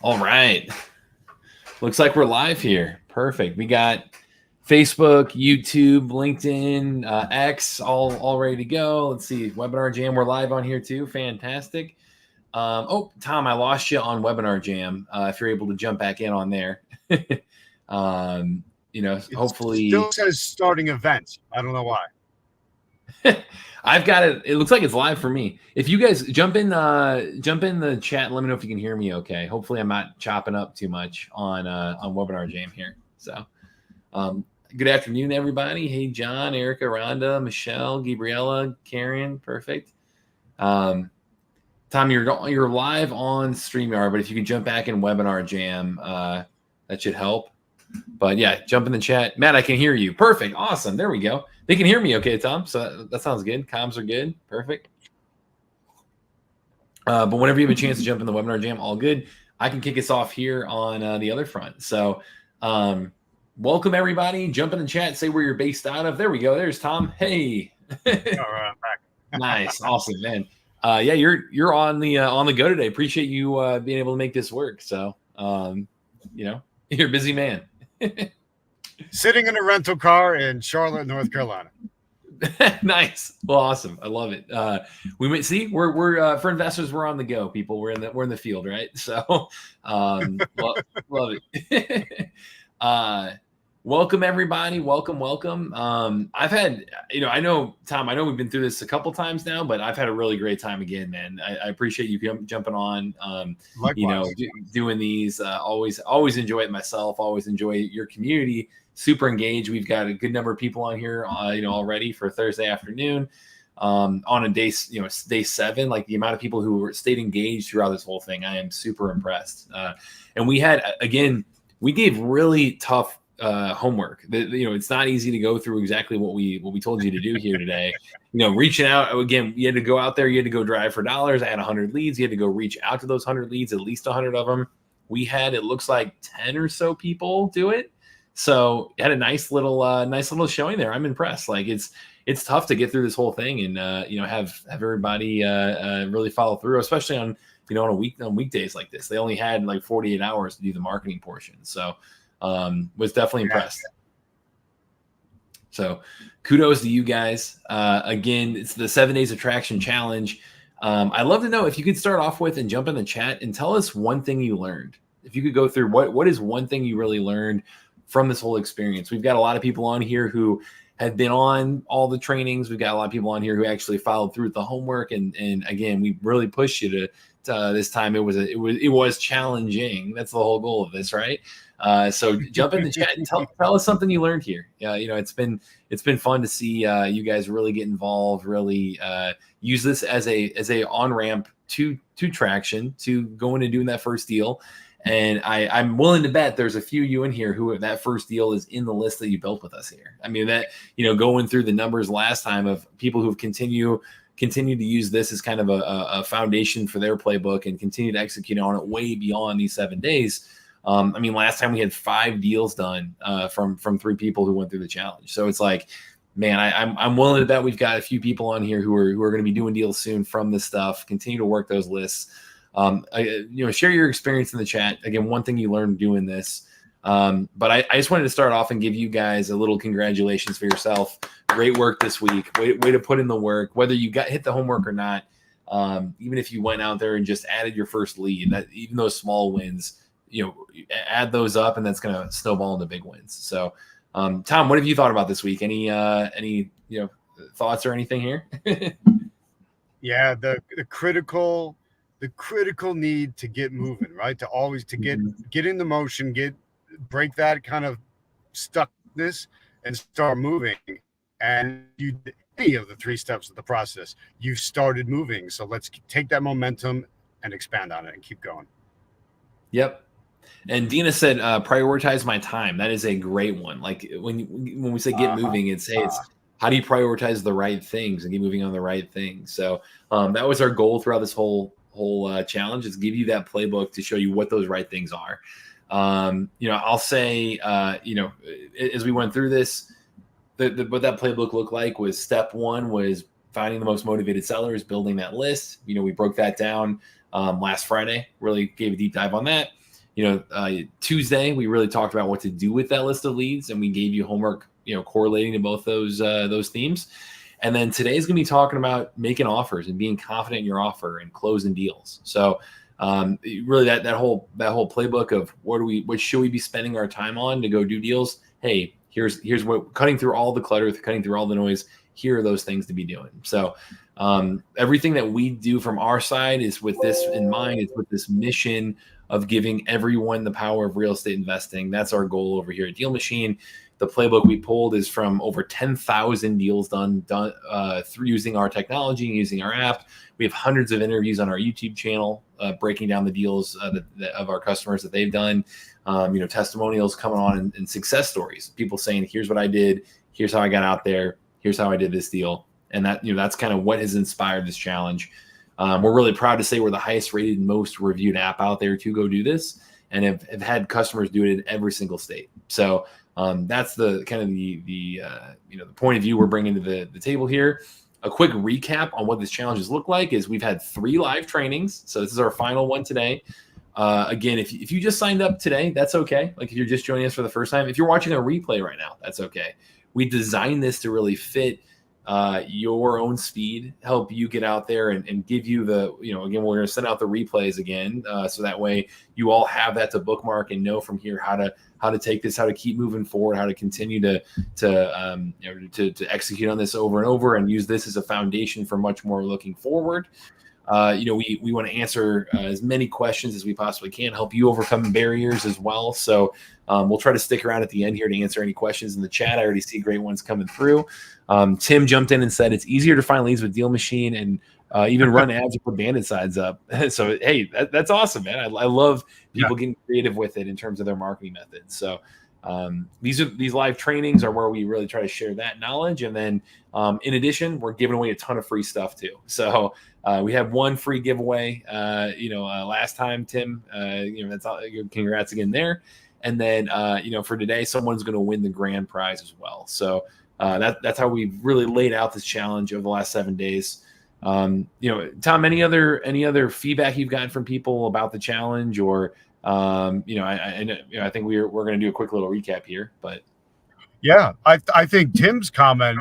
All right. Looks like we're live here. Perfect. We got Facebook, YouTube, LinkedIn, X, all ready to go. Let's see. Webinar Jam, we're live on here too. Fantastic. Tom, I lost you on Webinar Jam. If you're able to jump back in on there. Hopefully. It still says starting event. I don't know why. I've got it. It looks like it's live for me. If you guys jump in the chat and let me know if you can hear me okay. Hopefully I'm not chopping up too much on Webinar Jam here. So good afternoon, everybody. Hey, John, Erica, Rhonda, Michelle, Gabriella, Karen. Perfect. Tom, you're live on StreamYard, but if you can jump back in Webinar Jam, that should help. But yeah, jump in the chat. Matt, I can hear you. Perfect. Awesome. There we go. They can hear me okay, Tom. So that sounds good. Comms are good. Perfect. But whenever you have a chance to jump in the Webinar Jam, all good. I can kick us off here on the other front. So welcome, everybody. Jump in the chat. Say where you're based out of. There we go. There's Tom. Hey. All right, I'm back. Nice. Awesome, man. Yeah, you're on the go today. Appreciate you being able to make this work. So, you're a busy man. Sitting in a rental car in Charlotte, North Carolina. Nice. Well, awesome. I love it. We might see we're for investors. We're on the go, people. We're in the field, right? So, love it. Welcome everybody. Welcome. I've had, I know Tom. I know we've been through this a couple times now, but I've had a really great time again, man. I appreciate you jumping on. Doing these. Always enjoy it myself. Always enjoy your community. Super engaged. We've got a good number of people on here, already for Thursday afternoon. On a day, day 7, like the amount of people who stayed engaged throughout this whole thing, I am super impressed. And we gave really tough homework. It's not easy to go through exactly what we told you to do here today. Reaching out again, you had to go out there, you had to go drive for dollars. I had 100 leads. You had to go reach out to those 100 leads, at least 100 of them. We had, it looks like 10 or so people do it. So it had a nice little showing there. I'm impressed. Like it's tough to get through this whole thing and have everybody really follow through, especially on on weekdays like this. They only had like 48 hours to do the marketing portion. So was definitely impressed. So kudos to you guys. Again, it's the 7 days of traction challenge. I'd love to know if you could start off with and jump in the chat and tell us one thing you learned. If you could go through what is one thing you really learned from this whole experience. We've got a lot of people on here who have been on all the trainings. We've got a lot of people on here who actually followed through with the homework. And again, we really pushed you to this time. It was challenging. That's the whole goal of this, right? So jump in the chat and tell us something you learned here. It's been fun to see you guys really get involved, really use this as a on-ramp to traction, to going and doing that first deal. And I'm willing to bet there's a few you in here who that first deal is in the list that you built with us here. I mean, that, going through the numbers last time of people who've continued to use this as kind of a foundation for their playbook and continue to execute on it way beyond these 7 days. Last time we had 5 deals done from 3 people who went through the challenge. So it's like, man, I'm willing to bet we've got a few people on here who are going to be doing deals soon from this stuff. Continue to work those lists. Share your experience in the chat. Again, one thing you learned doing this. But I just wanted to start off and give you guys a little congratulations for yourself. Great work this week. Way to put in the work, whether you hit the homework or not. Even if you went out there and just added your first lead, that even those small wins, add those up, and that's going to snowball into big wins. So, Tom, what have you thought about this week? Any thoughts or anything here? Yeah, the critical need to get moving, right? To get in the motion, break that kind of stuckness and start moving. And you did any of the 3 steps of the process. You've started moving. So let's take that momentum and expand on it and keep going. Yep. And Dina said, prioritize my time. That is a great one. Like when we say get moving, it's how do you prioritize the right things and get moving on the right things? So that was our goal throughout this whole challenge, is give you that playbook to show you what those right things are. I'll say, as we went through this, what that playbook looked like was step 1 was finding the most motivated sellers, building that list. We broke that down last Friday, really gave a deep dive on that. Tuesday we really talked about what to do with that list of leads, and we gave you homework, correlating to both those themes. And then today is going to be talking about making offers and being confident in your offer and closing deals. So really that whole playbook of what should we be spending our time on to go do deals. Hey, here's what, cutting through all the clutter, cutting through all the noise. Here are those things to be doing. So everything that we do from our side is with this in mind. It's with this mission of giving everyone the power of real estate investing. That's our goal over here at DealMachine. The playbook we pulled is from over 10,000 deals done through using our technology and using our app. We have hundreds of interviews on our YouTube channel breaking down the deals of our customers that they've done. Testimonials coming on and success stories. People saying, "Here's what I did. Here's how I got out there. Here's how I did this deal." And that's kind of what has inspired this challenge. We're really proud to say we're the highest rated, most reviewed app out there to go do this, and have had customers do it in every single state. So that's the kind of the point of view we're bringing to the table here. A quick recap on what this challenge has looked like is we've had 3 live trainings. So this is our final one today. Again, if you just signed up today, that's okay. Like if you're just joining us for the first time, if you're watching a replay right now, that's okay. We designed this to really fit your own speed, help you get out there and give you again, we're going to send out the replays again. So that way you all have that to bookmark and know from here how to take this, how to keep moving forward, how to continue to execute on this over and over and use this as a foundation for much more looking forward. We want to answer as many questions as we possibly can, help you overcome barriers as well. So we'll try to stick around at the end here to answer any questions in the chat. I already see great ones coming through. Tim jumped in and said it's easier to find leads with DealMachine and even run ads and put bandit sides up. So, hey, that's awesome, man. I love people getting creative with it in terms of their marketing methods. So these live trainings are where we really try to share that knowledge. And then in addition, we're giving away a ton of free stuff too. So we have one free giveaway, last time, Tim, that's all. Congrats again there. And then, for today, someone's going to win the grand prize as well. So that's how we've really laid out this challenge over the last 7 days. Tom, any other feedback you've gotten from people about the challenge, or I think we're going to do a quick little recap here, but yeah, I think Tim's comment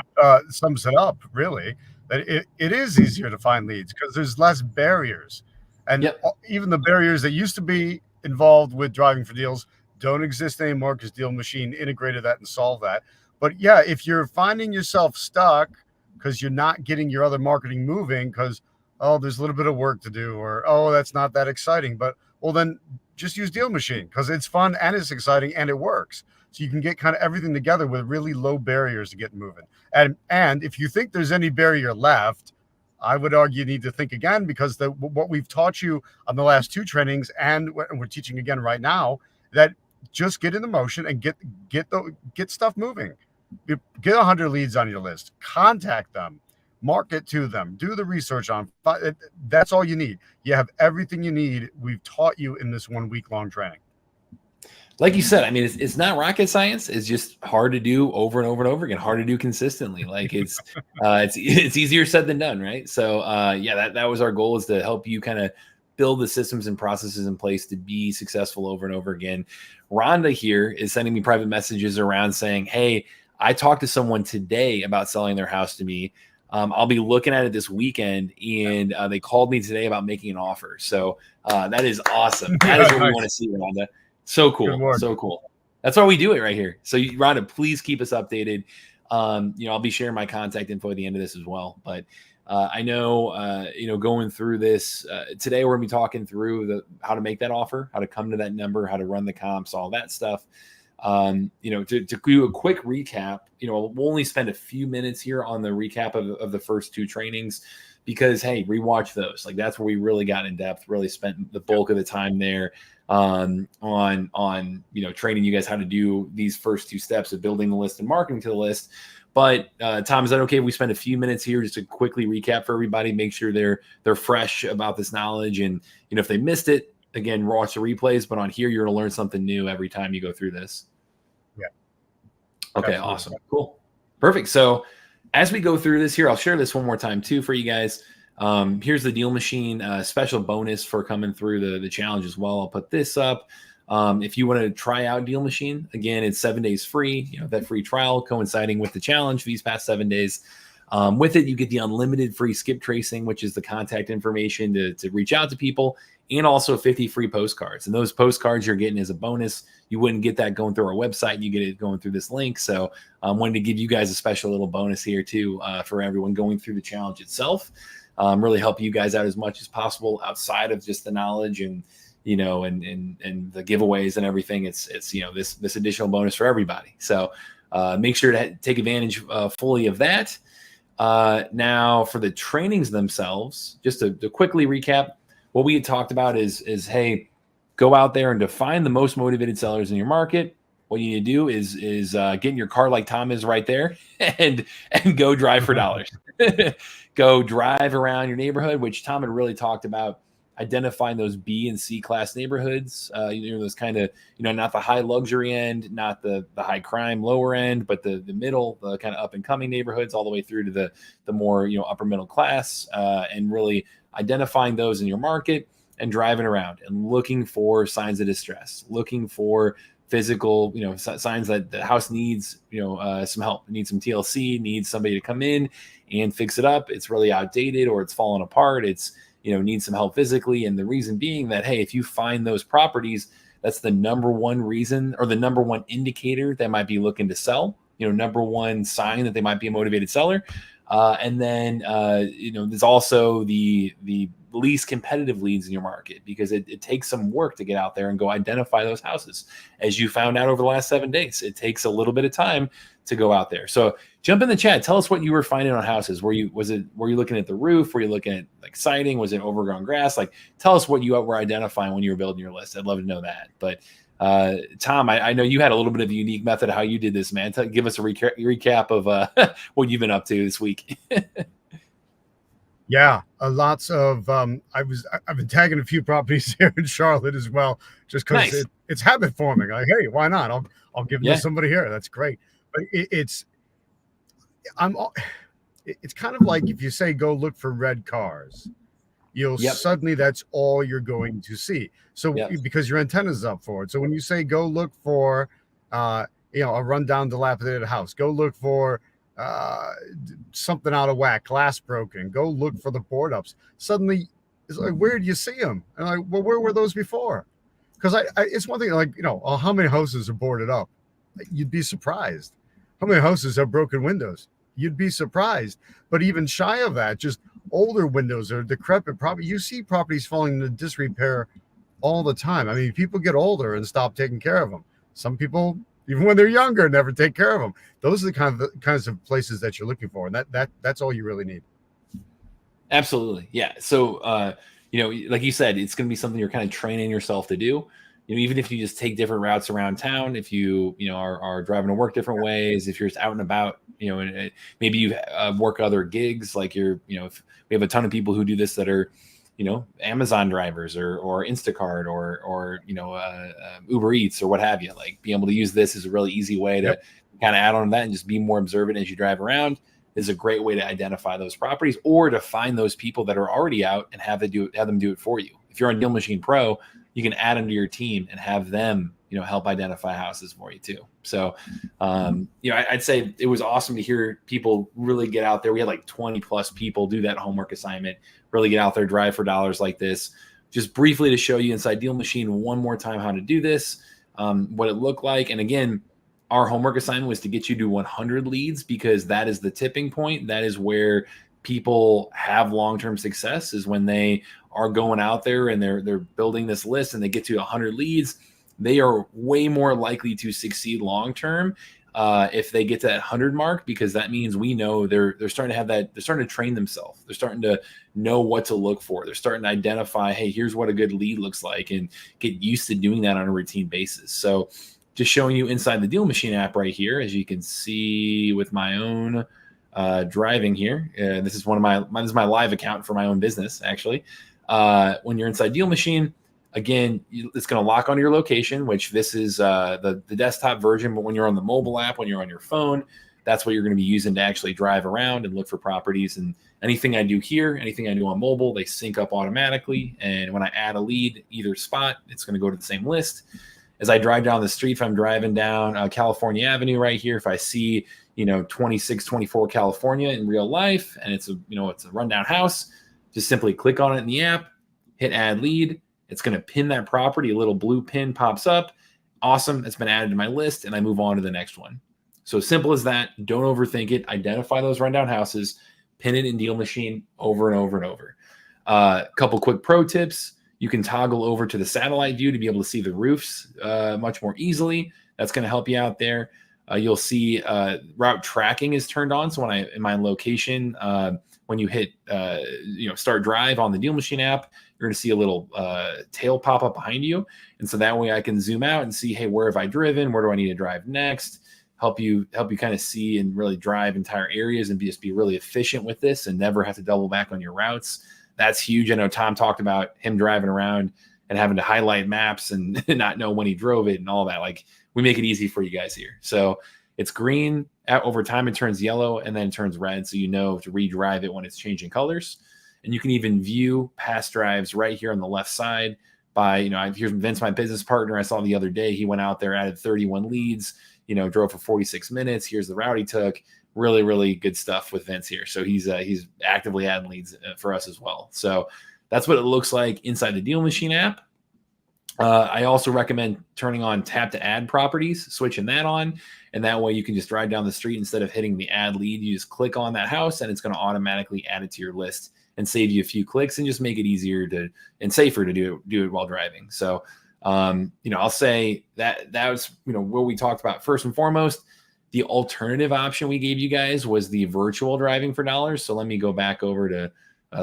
sums it up really, that it is easier to find leads because there's less barriers, and even the barriers that used to be involved with driving for deals don't exist anymore because DealMachine integrated that and solved that. But yeah, if you're finding yourself stuck because you're not getting your other marketing moving because, there's a little bit of work to do, or, that's not that exciting. But, well, then just use DealMachine because it's fun and it's exciting and it works. So you can get kind of everything together with really low barriers to get moving. And if you think there's any barrier left, I would argue you need to think again, because what we've taught you on the last 2 trainings and we're teaching again right now, that just get in the motion and get stuff moving. Get 100 leads on your list, contact them, market to them, do the research on. That's all you need. You have everything you need. We've taught you in this 1 week long training. Like you said, I mean, it's not rocket science. It's just hard to do over and over and over again, hard to do consistently. Like it's easier said than done, right? So that was our goal, is to help you kind of build the systems and processes in place to be successful over and over again. Rhonda here is sending me private messages around saying, "Hey, I talked to someone today about selling their house to me. I'll be looking at it this weekend, and they called me today about making an offer." So that is awesome. That is what we want to see, Rhonda. So cool. So cool. That's why we do it right here. So Rhonda, please keep us updated. I'll be sharing my contact info at the end of this as well. But I know, going through this today, we're going to be talking through how to make that offer, how to come to that number, how to run the comps, all that stuff. To do a quick recap, we'll only spend a few minutes here on the recap of the first 2 trainings, because, hey, rewatch those. Like, that's where we really got in depth, really spent the bulk of the time there on training you guys how to do these first 2 steps of building the list and marketing to the list. But Tom, is that okay if we spend a few minutes here just to quickly recap for everybody, make sure they're fresh about this knowledge, and if they missed it, again, watch the replays, but on here you're going to learn something new every time you go through this. Yeah. Okay. Absolutely. Awesome. Cool. Perfect. So as we go through this here, I'll share this one more time too for you guys. Here's the DealMachine special bonus for coming through the challenge as well. I'll put this up. If you want to try out Deal Machine, again, it's 7 days free. That free trial coinciding with the challenge these past 7 days. With it, you get the unlimited free skip tracing, which is the contact information to reach out to people, and also 50 free postcards. And those postcards you're getting as a bonus. You wouldn't get that going through our website. You get it going through this link. So I wanted to give you guys a special little bonus here too for everyone going through the challenge itself. Really help you guys out as much as possible outside of just the knowledge and and the giveaways and everything. It's this additional bonus for everybody. So make sure to take advantage fully of that. Now for the trainings themselves, just to quickly recap, what we had talked about is hey, go out there and define the most motivated sellers in your market. What you need to do is get in your car like Tom is right there and go drive for dollars. Go drive around your neighborhood, which Tom had really talked about, identifying those B and C class neighborhoods, those kind of, not the high luxury end, not the high crime lower end, but the middle, the kind of up and coming neighborhoods all the way through to the more, upper middle class, and really identifying those in your market and driving around and looking for signs of distress, looking for physical, signs that the house needs, some help, needs some TLC, needs somebody to come in and fix it up. It's really outdated or it's fallen apart. It's, needs some help physically. And the reason being that, hey, if you find those properties, that's the number one reason or the number one indicator that might be looking to sell, number one sign that they might be a motivated seller. And then, there's also the least competitive leads in your market, because it takes some work to get out there and go identify those houses. As you found out over the last 7 days, it takes a little bit of time to go out there. So jump in the chat. Tell us what you were finding on houses. Were you looking at the roof? Were you looking at like siding? Was it overgrown grass? Like, tell us what you were identifying when you were building your list. I'd love to know that. But Tom, I know you had a little bit of a unique method of how you did this, man. Give us a recap of what you've been up to this week. Yeah, lots of I've been tagging a few properties here in Charlotte as well, just because Nice. it's habit forming. Like, hey, why not? I'll give them to somebody here. That's great. But it's kind of like if you say go look for red cars, you'll suddenly that's all you're going to see. So because your antenna's up for it. So when you say go look for a rundown dilapidated house, go look for something out of whack, glass broken, go look for the board ups. Suddenly it's like, where do you see them? And I'm like, well, where were those before? Because it's one thing, like, how many houses are boarded up? You'd be surprised. How many houses have broken windows? You'd be surprised. But even shy of that, just older windows or decrepit property, you see properties falling into disrepair all the time. I mean, people get older and stop taking care of them. Some people, even when they're younger, never take care of them. Those are the kinds of places that you're looking for, and that's all you really need. Absolutely, yeah. So, like you said, it's going to be something you're kind of training yourself to do. Even if you just take different routes around town, if you are driving to work different ways, if you're just out and about, and maybe you work other gigs, like if we have a ton of people who do this that are, Amazon drivers or Instacart or Uber Eats or what have you. Like, being able to use this is a really easy way to kind of add on to that and just be more observant as you drive around. Is a great way to identify those properties or to find those people that are already out and have them do it for you. If you're on Deal Machine Pro, you can add them to your team and have them, help identify houses for you too. So, I'd say it was awesome to hear people really get out there. We had like 20 plus people do that homework assignment, really get out there, drive for dollars like this. Just briefly to show you inside Deal Machine one more time how to do this, what it looked like. And again, our homework assignment was to get you to 100 leads, because that is the tipping point. That is where people have long-term success, is when they are going out there and they're building this list and they get to 100 leads. They are way more likely to succeed long-term if they get to that 100 mark, because that means we know they're starting to have that. They're starting to train themselves. They're starting to know what to look for. They're starting to identify, hey, here's what a good lead looks like, and get used to doing that on a routine basis. So, just showing you inside the Deal Machine app right here, as you can see with my own driving here. This is this is my live account for my own business, actually. When you're inside Deal Machine, again, it's going to lock onto your location, which this is the desktop version. But when you're on the mobile app, when you're on your phone, that's what you're going to be using to actually drive around and look for properties. And anything I do here, anything I do on mobile, they sync up automatically. And when I add a lead, either spot, it's going to go to the same list. as I drive down the street, if I'm driving down California Avenue right here, if I see, 2624 California in real life, and it's a rundown house, just simply click on it in the app, hit add lead. It's going to pin that property. A little blue pin pops up. Awesome. It's been added to my list, and I move on to the next one. So simple as that. Don't overthink it. Identify those rundown houses, pin it in DealMachine over and over and over. A couple quick pro tips. You can toggle over to the satellite view to be able to see the roofs much more easily. That's going to help you out there. You'll see route tracking is turned on. So when in my location, when you hit start drive on the DealMachine app, you're going to see a little tail pop up behind you. And so that way I can zoom out and see, hey, where have I driven? Where do I need to drive next? Help you kind of see and really drive entire areas and just be really efficient with this and never have to double back on your routes. That's huge. I know Tom talked about him driving around and having to highlight maps and not know when he drove it and all that. Like, we make it easy for you guys here. So it's green. Over time, it turns yellow and then it turns red. So you know to redrive it when it's changing colors. And you can even view past drives right here on the left side by, here's Vince, my business partner. I saw the other day, he went out there, added 31 leads, drove for 46 minutes. Here's the route he took. Really, really good stuff with Vince here. So he's actively adding leads for us as well. So that's what it looks like inside the DealMachine app. I also recommend turning on tap to add properties, switching that on. And that way you can just drive down the street. Instead of hitting the add lead, you just click on that house and it's going to automatically add it to your list and save you a few clicks and just make it easier and safer to do it while driving. So, I'll say that was, what we talked about first and foremost. The alternative option we gave you guys was the virtual driving for dollars. So let me go back over to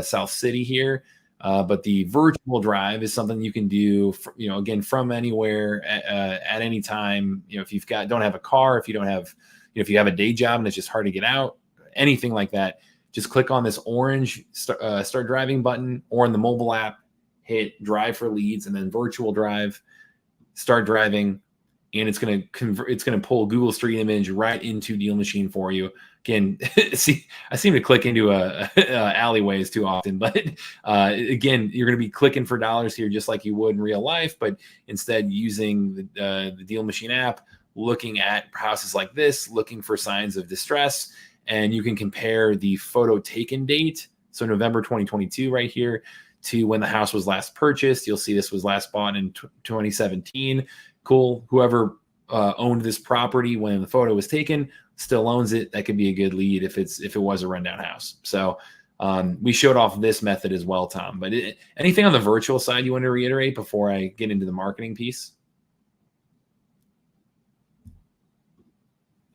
South City here. But the virtual drive is something you can do, again, from anywhere at any time. If don't have a car, if you don't have, if you have a day job and it's just hard to get out, anything like that, just click on this orange start driving button, or in the mobile app, hit drive for leads and then virtual drive, start driving. And it's going to pull Google Street Image right into DealMachine for you. Again, I seem to click into alleyways too often, but again, you're going to be clicking for dollars here just like you would in real life, but instead using the DealMachine app, looking at houses like this, looking for signs of distress, and you can compare the photo taken date, so November 2022 right here, to when the house was last purchased. You'll see this was last bought in 2017. Cool. Whoever owned this property when the photo was taken still owns it. That could be a good lead if it was a rundown house. So we showed off this method as well, Tom. But anything on the virtual side you want to reiterate before I get into the marketing piece?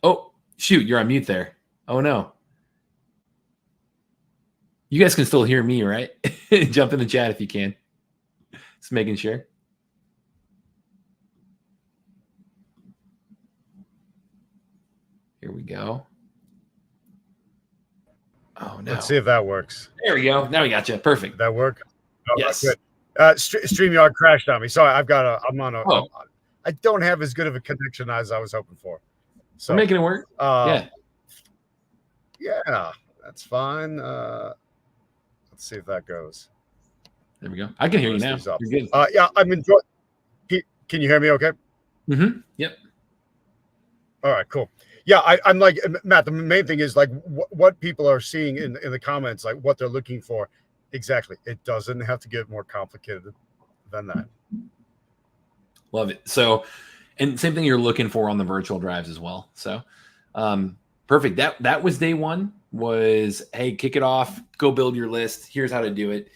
Oh, shoot, you're on mute there. Oh no. You guys can still hear me, right? Jump in the chat if you can. Just making sure. Here we go. Oh, no. Let's see if that works. There we go. Now we got you. Perfect. Did that work? Oh, yes. Good. StreamYard crashed on me. So I don't have as good of a connection as I was hoping for. So we're making it work. Yeah, that's fine. Let's see if that goes. There we go. I can hear you now. You're good. Yeah, I'm enjoying. Can you hear me okay? Mm-hmm. Yep. All right, cool. Yeah, I'm like, Matt, the main thing is like what people are seeing in the comments, like what they're looking for. Exactly. It doesn't have to get more complicated than that. Love it. So, and same thing you're looking for on the virtual drives as well. So perfect. That was day one, was, hey, kick it off, go build your list. Here's how to do it.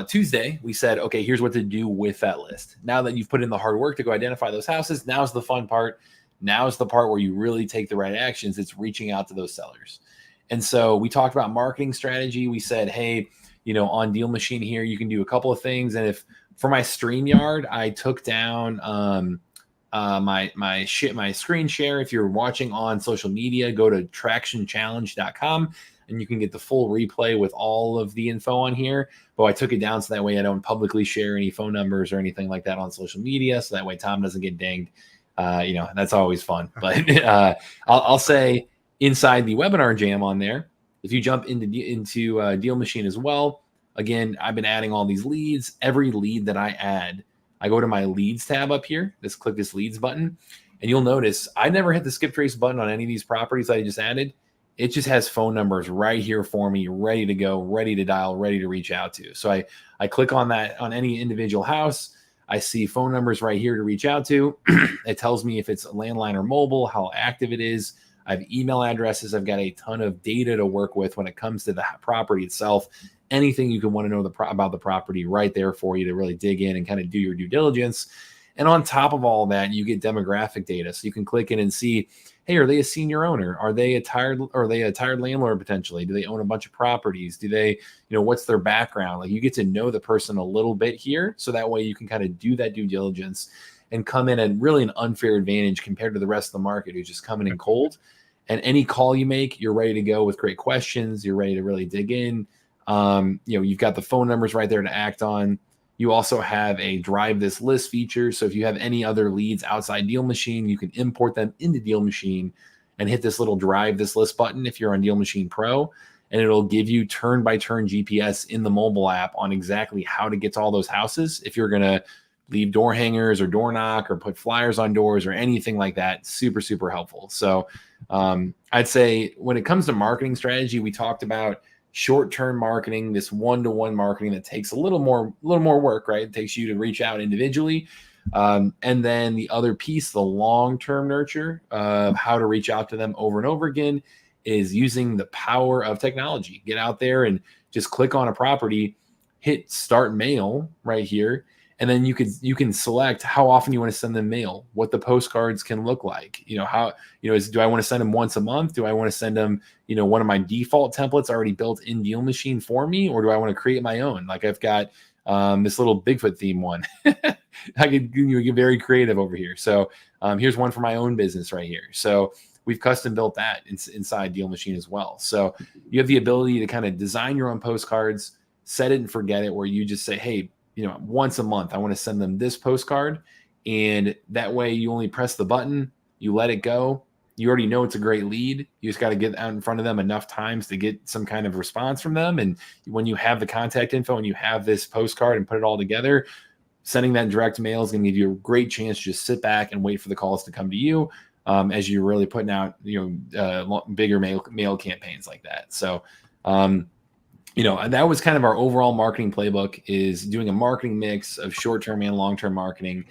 Tuesday, we said, okay, here's what to do with that list. Now that you've put in the hard work to go identify those houses, now's the fun part. Now is the part where you really take the right actions. It's reaching out to those sellers. And so we talked about marketing strategy. We said, hey, on DealMachine here, you can do a couple of things. And if for my StreamYard, I took down my screen share. If you're watching on social media, go to tractionchallenge.com and you can get the full replay with all of the info on here. But I took it down so that way I don't publicly share any phone numbers or anything like that on social media. So that way Tom doesn't get dinged. That's always fun. But I'll say inside the webinar jam on there, if you jump into DealMachine as well, again, I've been adding all these leads. Every lead that I add, I go to my leads tab up here. Let's click this leads button. And you'll notice I never hit the skip trace button on any of these properties I just added. It just has phone numbers right here for me, ready to go, ready to dial, ready to reach out to. So I click on that on any individual house. I see phone numbers right here to reach out to. It tells me if it's landline or mobile, how active it is. I have email addresses. I've got a ton of data to work with when it comes to the property itself. Anything you can want to know about the property right there for you to really dig in and kind of do your due diligence. And on top of all that, you get demographic data. So you can click in and see, hey, are they a senior owner? Are they a tired landlord potentially? Do they own a bunch of properties? Do they, what's their background? Like, you get to know the person a little bit here. So that way you can kind of do that due diligence and come in at really an unfair advantage compared to the rest of the market who's just coming in cold. And any call you make, you're ready to go with great questions. You're ready to really dig in. You've got the phone numbers right there to act on. You also have a drive this list feature. So if you have any other leads outside DealMachine, you can import them into DealMachine and hit this little drive this list button if you're on DealMachine Pro, and it'll give you turn-by-turn GPS in the mobile app on exactly how to get to all those houses. If you're going to leave door hangers or door knock or put flyers on doors or anything like that, super, super helpful. So I'd say when it comes to marketing strategy, we talked about short-term marketing, this one-to-one marketing that takes a little more work, right? It takes you to reach out individually. And then the other piece, the long-term nurture of how to reach out to them over and over again, is using the power of technology. Get out there and just click on a property, hit start mail right here. And then you can select how often you want to send them mail, what the postcards can look like. Do I want to send them once a month? Do I want to send them, one of my default templates already built in DealMachine for me, or do I want to create my own? Like, I've got this little Bigfoot theme one. I could get very creative over here. So here's one for my own business right here. So we've custom built that inside DealMachine as well. So you have the ability to kind of design your own postcards, set it and forget it, where you just say, hey, once a month, I want to send them this postcard. And that way you only press the button, you let it go. You already know it's a great lead. You just got to get out in front of them enough times to get some kind of response from them. And when you have the contact info and you have this postcard and put it all together, sending that direct mail is going to give you a great chance to just sit back and wait for the calls to come to you as you're really putting out, bigger mail campaigns like that. So, that was kind of our overall marketing playbook, is doing a marketing mix of short-term and long-term marketing.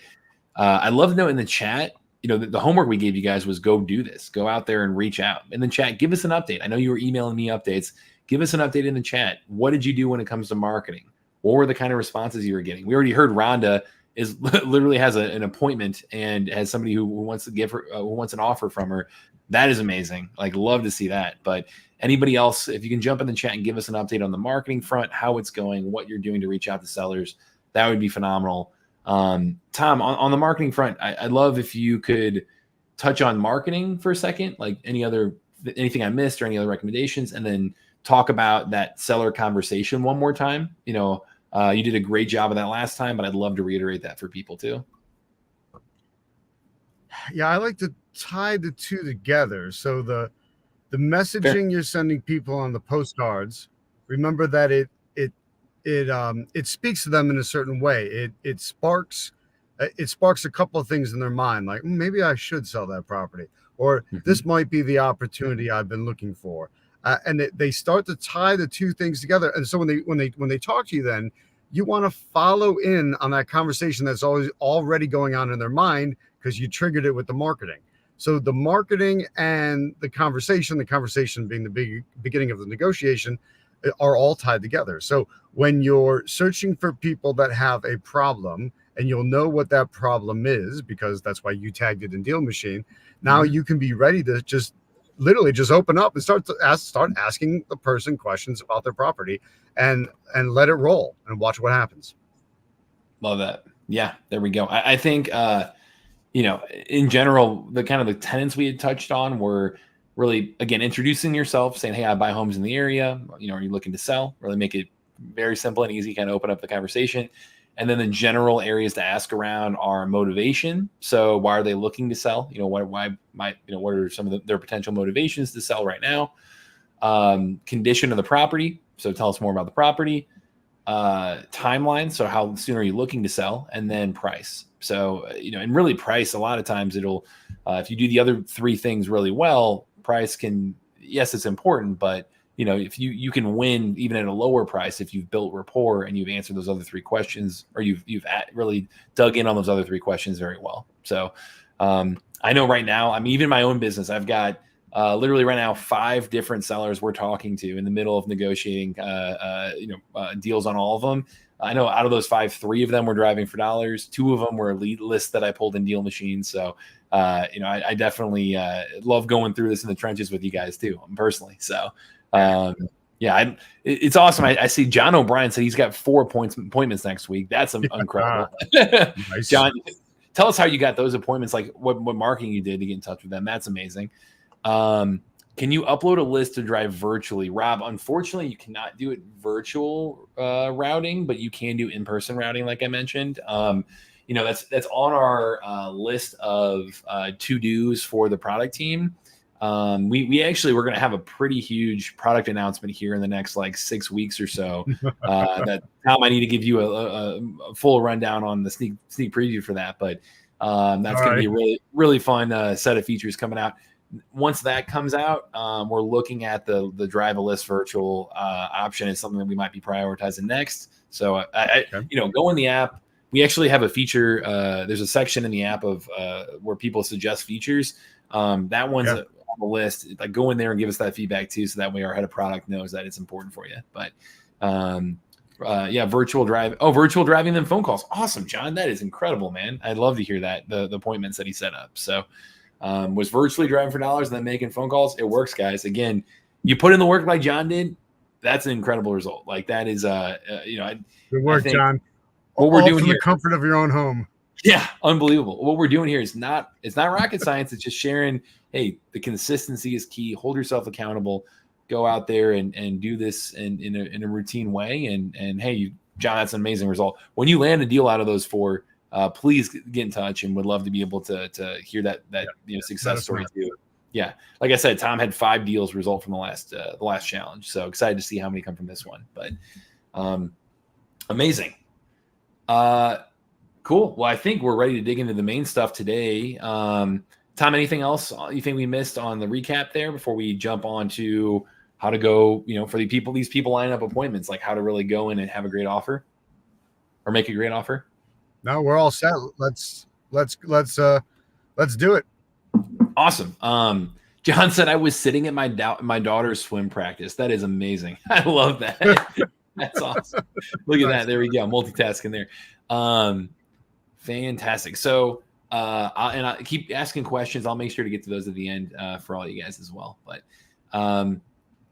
I'd love to know in the chat, the homework we gave you guys was go do this, go out there and reach out in the chat. Give us an update. I know you were emailing me updates. Give us an update in the chat. What did you do when it comes to marketing? What were the kind of responses you were getting? We already heard Rhonda is literally has an appointment and has somebody who wants to give her, who wants an offer from her. That is amazing. Like, love to see that. But anybody else, if you can jump in the chat and give us an update on the marketing front, how it's going, what you're doing to reach out to sellers, that would be phenomenal. Tom, on the marketing front, I'd love if you could touch on marketing for a second, like anything I missed or any other recommendations, and then talk about that seller conversation one more time. You did a great job of that last time, but I'd love to reiterate that for people too. Yeah, I like to tie the two together. So the messaging you're sending people on the postcards, remember that it speaks to them in a certain way. It sparks a couple of things in their mind, like maybe I should sell that property, or this might be the opportunity I've been looking for. And they start to tie the two things together. And so when they talk to you, then you want to follow in on that conversation that's already going on in their mind, because you triggered it with the marketing. So the marketing and the conversation being the beginning of the negotiation, are all tied together. So when you're searching for people that have a problem, and you'll know what that problem is, because that's why you tagged it in DealMachine, now you can be ready to just literally just open up and start asking the person questions about their property, and let it roll and watch what happens. Love that. Yeah, there we go. I think in general, the kind of the tenets we had touched on were really, again, introducing yourself, saying, hey, I buy homes in the area. Are you looking to sell? Really make it very simple and easy, kind of open up the conversation. And then the general areas to ask around are motivation. So why are they looking to sell? What are some of their potential motivations to sell right now? Condition of the property. So tell us more about the property. timeline. So how soon are you looking to sell? And then price. So, and really price, a lot of times it'll, if you do the other three things really well, price can, yes, it's important, but if you can win even at a lower price, if you've built rapport and you've answered those other three questions, or you've really dug in on those other three questions very well. So I know right now, even my own business, I've got literally right now 5 different sellers we're talking to in the middle of negotiating deals on all of them. I know out of those 5, 3 of them were driving for dollars. 2 of them were lead lists that I pulled in DealMachine. So I definitely love going through this in the trenches with you guys too, personally. So it's awesome. I see John O'Brien said he's got 4 appointments next week. That's incredible. Nice. John, tell us how you got those appointments, like what marketing you did to get in touch with them. That's amazing. Can you upload a list to drive virtually? Rob, unfortunately, you cannot do it virtual routing, but you can do in-person routing, like I mentioned. That's on our list of to-dos for the product team. We're going to have a pretty huge product announcement here in the next 6 weeks or so. That Tom, I need to give you a full rundown on the sneak preview for that, but that's going to be a really, really fun set of features coming out. Once that comes out, we're looking at the drive a list virtual option as something that we might be prioritizing next. So go in the app. We actually have a feature. There's a section in the app of where people suggest features. That one's on the list. Go in there and give us that feedback too, so that way our head of product knows that it's important for you. But virtual drive. Oh, virtual driving and phone calls. Awesome, John. That is incredible, man. I'd love to hear that, the appointments that he set up. So was virtually driving for dollars and then making phone calls. It works, guys. Again, you put in the work like John did. That's an incredible result. That is, good work, John. What we're doing from here, the comfort of your own home. Yeah, unbelievable. What we're doing here is it's not rocket science. It's just sharing. Hey, the consistency is key. Hold yourself accountable. Go out there and do this in a routine way. And hey, John, that's an amazing result. When you land a deal out of those 4, please get in touch, and would love to be able to hear that success story too. Yeah, like I said, Tom had 5 deals result from the last challenge. So excited to see how many come from this one. But amazing. Cool. Well, I think we're ready to dig into the main stuff today. Tom, anything else you think we missed on the recap there before we jump on to how to go, for these people lining up appointments, like how to really go in and have a great offer or make a great offer? No, we're all set. Let's do it. Awesome. John said I was sitting at my daughter's swim practice. That is amazing. I love that. That's awesome. Look at that. There we go. Multitasking there. Fantastic. So, I keep asking questions. I'll make sure to get to those at the end for all you guys as well. But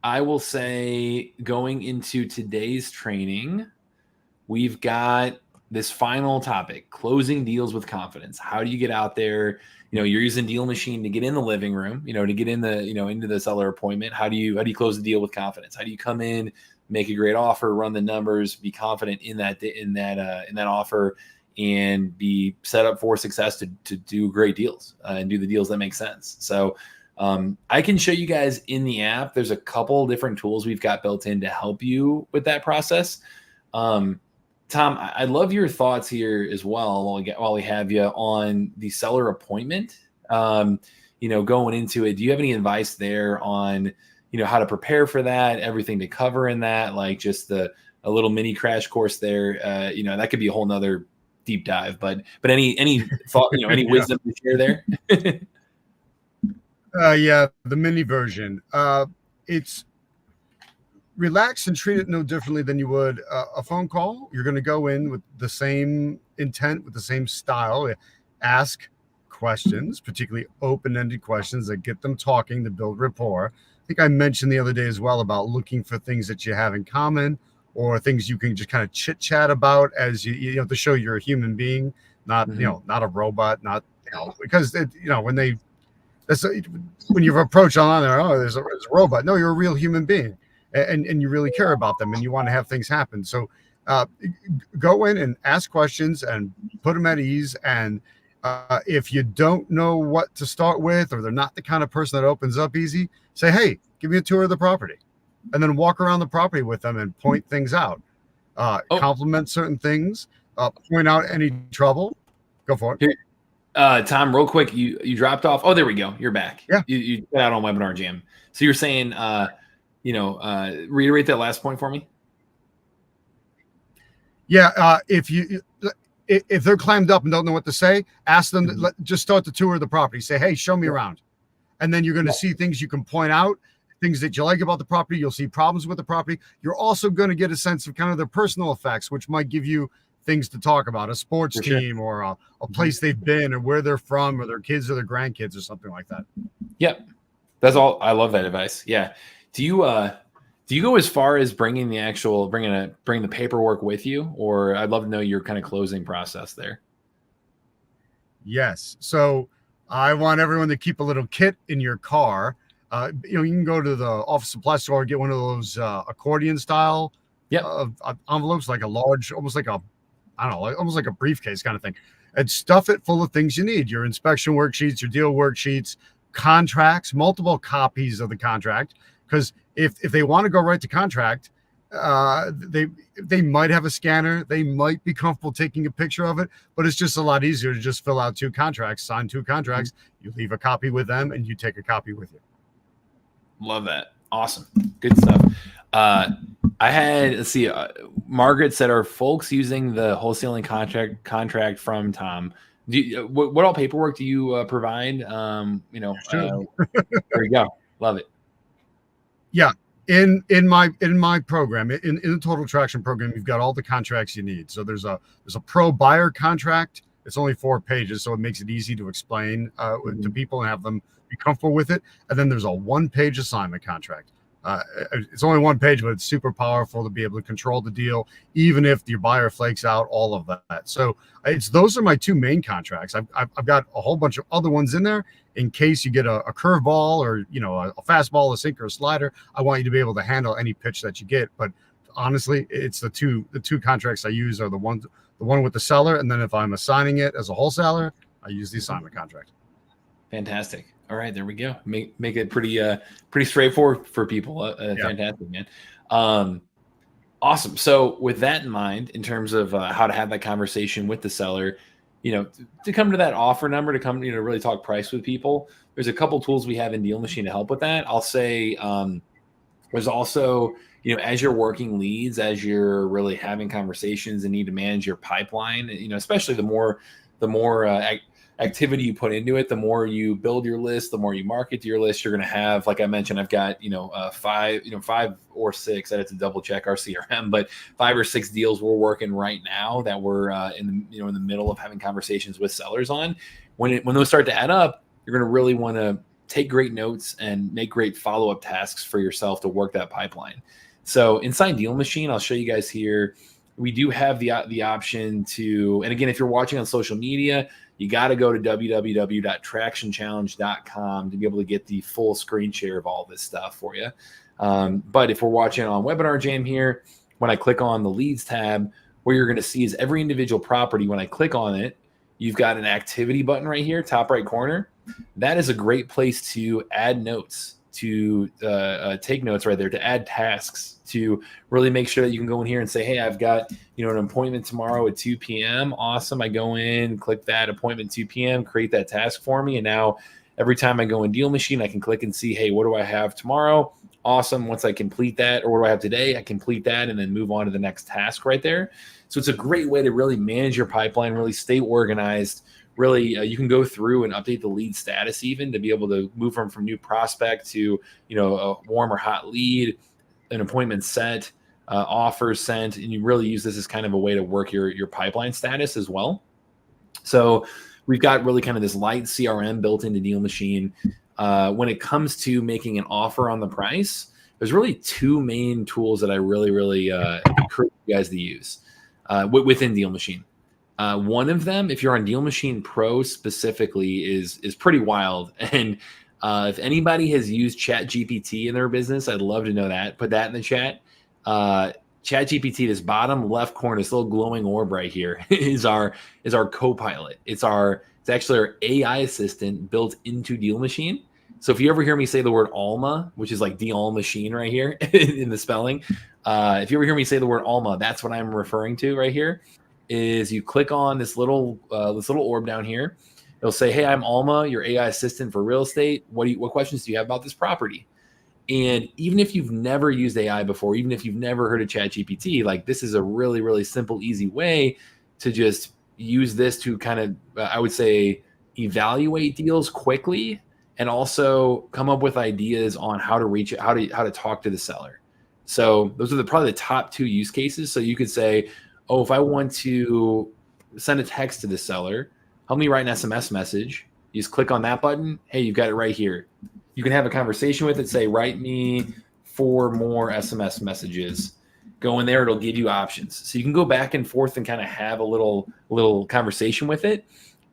I will say, going into today's training, we've got this final topic: closing deals with confidence. How do you get out there? You're using DealMachine to get in the living room. To get in the into the seller appointment. How do you close the deal with confidence? How do you come in, make a great offer, run the numbers, be confident in that offer, and be set up for success to do great deals and do the deals that make sense. So I can show you guys in the app. There's a couple different tools we've got built in to help you with that process. Tom, I'd love your thoughts here as well while we have you on the seller appointment. Going into it, do you have any advice there on how to prepare for that, everything to cover in that, like just a little mini crash course there? That could be a whole nother deep dive, but any thought, any wisdom to share there? The mini version. It's relax and treat it no differently than you would a phone call. You're going to go in with the same intent, with the same style. Ask questions, particularly open-ended questions that get them talking, to build rapport. I think I mentioned the other day as well about looking for things that you have in common, or things you can just kind of chit chat about as you have to show you're a human being, not not a robot, not because when you approach online there, there's a robot. No, you're a real human being, and you really care about them, and you want to have things happen. So go in and ask questions and put them at ease. And if you don't know what to start with, or they're not the kind of person that opens up easy, say, hey, give me a tour of the property, and then walk around the property with them and point things out. compliment certain things, point out any trouble. Go for it. Here, Tom, real quick, you dropped off. Oh, there we go. You're back. Yeah. You got out on Webinar Jam. So you're saying, reiterate that last point for me. Yeah. If they're climbed up and don't know what to say, ask them, just start the tour of the property. Say, hey, show me around. And then you're going to see things you can point out, things that you like about the property. You'll see problems with the property. You're also going to get a sense of kind of their personal effects, which might give you things to talk about, a sports team or a place they've been or where they're from or their kids or their grandkids or something like that. Yep. That's all. I love that advice. Yeah. Do you go as far as bringing the paperwork with you, or I'd love to know your kind of closing process there? Yes. So I want everyone to keep a little kit in your car. You can go to the office supply store, get one of those accordion style envelopes, like a large, almost like a briefcase kind of thing, and stuff it full of things you need: your inspection worksheets, your deal worksheets, contracts, multiple copies of the contract. Because if they want to go right to contract, they might have a scanner. They might be comfortable taking a picture of it, but it's just a lot easier to just fill out 2 contracts, sign 2 contracts. You leave a copy with them and you take a copy with you. Love that. Awesome. Good stuff. Margaret said, are folks using the wholesaling contract from Tom? What all paperwork do you provide? There you go. Love it. Yeah. In my program, in the Total Traction program, you've got all the contracts you need. So there's a pro buyer contract. It's only 4 pages, so it makes it easy to explain to people and have them be comfortable with it. And then there's a 1-page assignment contract. It's only 1 page, but it's super powerful to be able to control the deal, even if your buyer flakes out, all of that. So those are my 2 main contracts. I've got a whole bunch of other ones in there in case you get a curveball or a fastball, a sinker, a slider. I want you to be able to handle any pitch that you get. But honestly, it's the two contracts I use are the one with the seller, and then if I'm assigning it as a wholesaler, I use the assignment contract. Fantastic. All right, there we go. Make it pretty straightforward for people. Fantastic, man. Awesome. So with that in mind, in terms of how to have that conversation with the seller, to come to that offer number, to come, really talk price with people, there's a couple tools we have in DealMachine to help with that. I'll say there's also, as you're working leads, as you're really having conversations and need to manage your pipeline, especially the more activity you put into it, the more you build your list, the more you market your list, you're going to have, like I mentioned, I've got, 5 or 6, I have to double check our CRM, but 5 or 6 deals we're working right now that we're in the middle of having conversations with sellers on. When those start to add up, you're going to really want to take great notes and make great follow-up tasks for yourself to work that pipeline. So inside DealMachine, I'll show you guys here. We do have the option to, and again, if you're watching on social media, you got to go to www.tractionchallenge.com to be able to get the full screen share of all this stuff for you. But if we're watching on Webinar Jam here, when I click on the leads tab, what you're going to see is every individual property. When I click on it, you've got an activity button right here, top right corner. That is a great place to add notes, to take notes right there, to add tasks, to really make sure that you can go in here and say, hey, I've got an appointment tomorrow at 2 p.m. Awesome. I go in, click that appointment 2 p.m., create that task for me. And now every time I go in DealMachine, I can click and see, hey, what do I have tomorrow? Awesome. Once I complete that, or what do I have today? I complete that and then move on to the next task right there. So it's a great way to really manage your pipeline, really stay organized. Really, you can go through and update the lead status even to be able to move from new prospect to, a warm or hot lead, an appointment set, offers sent, and you really use this as kind of a way to work your pipeline status as well. So we've got really kind of this light CRM built into DealMachine. When it comes to making an offer on the price, there's really 2 main tools that I really encourage you guys to use within DealMachine. One of them, if you're on DealMachine Pro specifically, is pretty wild. And if anybody has used ChatGPT in their business, I'd love to know that. Put that in the chat. ChatGPT, this bottom left corner, this little glowing orb right here, is our co-pilot. It's actually our AI assistant built into DealMachine. So if you ever hear me say the word Alma, which is like DealMachine right here in the spelling, if you ever hear me say the word Alma, that's what I'm referring to right here. Is you click on this little orb down here. It'll say, "Hey, I'm Alma, your AI assistant for real estate. What questions do you have about this property?" And even if you've never used AI before, even if you've never heard of ChatGPT, like this is a really, really simple, easy way to just use this to kind of, I would say, evaluate deals quickly and also come up with ideas on how to reach it, how to talk to the seller. So those are probably the top two use cases. So you could say, oh, if I want to send a text to the seller, help me write an SMS message. You just click on that button. Hey, you've got it right here. You can have a conversation with it, say, write me 4 more SMS messages. Go in there, it'll give you options. So you can go back and forth and kind of have a little conversation with it.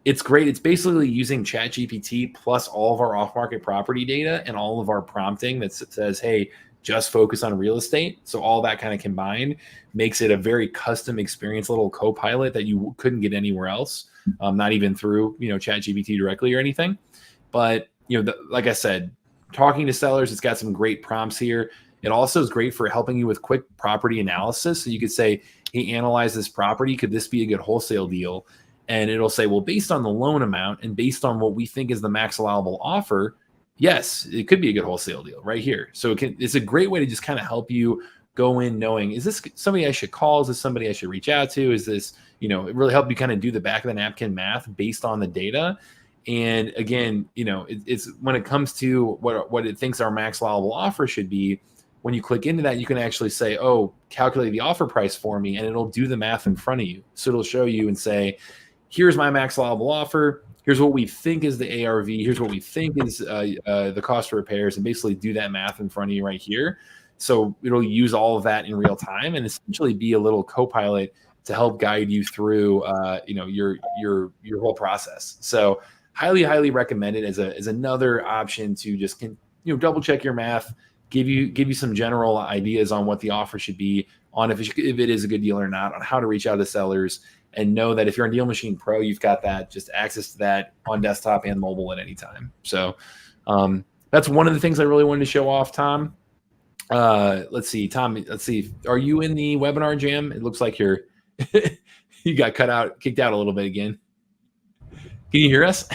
It's great. It's basically using ChatGPT plus all of our off-market property data and all of our prompting that says, hey, just focus on real estate. So all that kind of combined makes it a very custom experience, little co-pilot that you couldn't get anywhere else, not even through, ChatGPT directly or anything. But like I said, talking to sellers, it's got some great prompts here. It also is great for helping you with quick property analysis. So you could say, hey, analyze this property. Could this be a good wholesale deal? And it'll say, well, based on the loan amount and based on what we think is the max allowable offer, yes, it could be a good wholesale deal right here. So it's a great way to just kind of help you go in knowing, is this somebody I should call? Is this somebody I should reach out to? Is this, it really help you kind of do the back of the napkin math based on the data. And again, it's when it comes to what it thinks our max allowable offer should be, when you click into that, you can actually say, oh, calculate the offer price for me, and it'll do the math in front of you. So it'll show you and say, here's my max allowable offer. Here's what we think is the ARV. Here's what we think is the cost of repairs, and basically do that math in front of you right here. So it'll use all of that in real time and essentially be a little co-pilot to help guide you through, your whole process. So highly, highly recommended as another option to just double check your math, give you some general ideas on what the offer should be, on if it is a good deal or not, on how to reach out to sellers, and know that if you're on DealMachine Pro, you've got that just access to that on desktop and mobile at any time. So that's one of the things I really wanted to show off, Tom. Let's see, Tom. Let's see. Are you in the webinar jam? It looks like you got kicked out a little bit again. Can you hear us?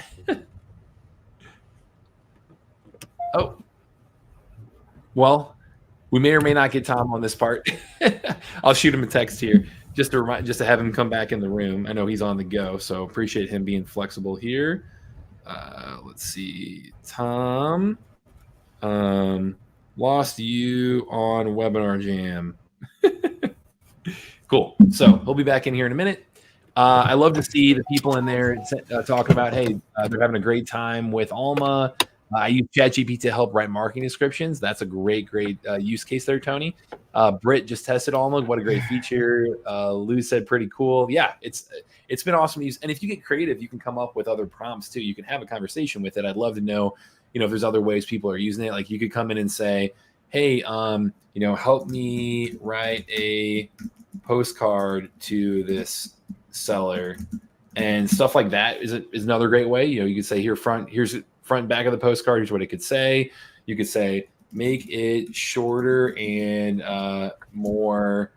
Oh, well, we may or may not get Tom on this part. I'll shoot him a text here just to have him come back in the room. I know he's on the go, so appreciate him being flexible here. Let's see, Tom. Lost you on Webinar Jam. Cool. So he'll be back in here in a minute. I love to see the people in there talking about, hey, they're having a great time with Alma. I use ChatGPT to help write marketing descriptions. That's a great use case there, Tony. Britt just tested Alma. What a great feature. Lou said pretty cool. Yeah, it's been awesome to use. And if you get creative, you can come up with other prompts too. You can have a conversation with it. I'd love to know, if there's other ways people are using it. Like you could come in and say, hey, help me write a postcard to this seller, and stuff like that is another great way. You could say here's front and back of the postcard. Here's what it could say. You could say make it shorter and more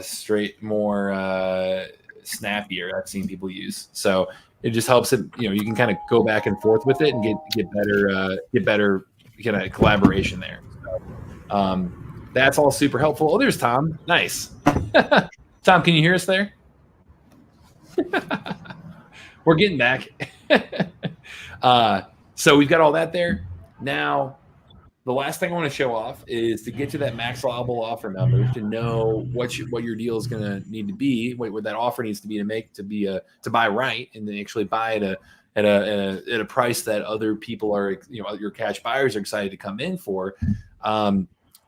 straight, more snappier. I've seen people use. So it just helps it. You can kind of go back and forth with it and get better kind of collaboration there. So, that's all super helpful. Oh, there's Tom. Nice. Tom, can you hear us there? We're getting back. So we've got all that there. Now, the last thing I want to show off is to get to that max allowable offer number, to know what your deal is going to need to be, what that offer needs to be to buy right, and then actually buy at a price that other people are, your cash buyers are excited to come in for.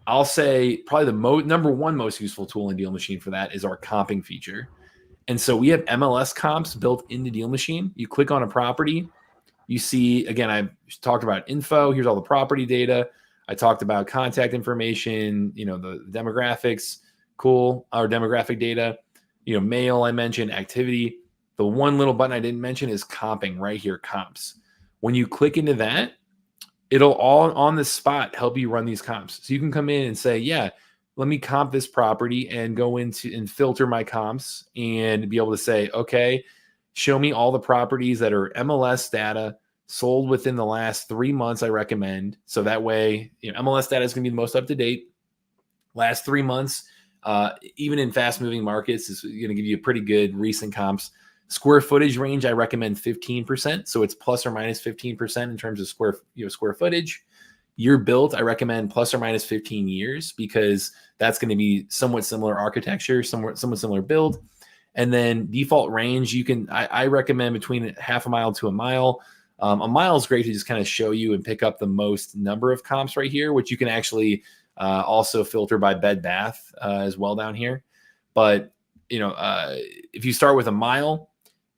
I'll say probably the number one most useful tool in DealMachine for that is our comping feature. And so we have MLS comps built into DealMachine. You click on a property, you see, again, I talked about info. Here's all the property data. I talked about contact information, the demographics, our demographic data, mail, I mentioned, activity. The one little button I didn't mention is comping right here, comps. When you click into that, it'll all on the spot help you run these comps. So you can come in and say, yeah, let me comp this property and go into and filter my comps and be able to say, okay, show me all the properties that are MLS data sold within the last 3 months. I recommend. So that way, MLS data is going to be the most up to date. Last 3 months, even in fast moving markets, is going to give you a pretty good recent comps. Square footage range, I recommend 15%. So it's plus or minus 15% in terms of square footage. Year built, I recommend plus or minus 15 years because that's going to be somewhat similar architecture, somewhat similar build. And then default range, I recommend between half a mile to a mile. A mile is great to just kind of show you and pick up the most number of comps right here, which you can actually also filter by bed bath as well down here. But if you start with a mile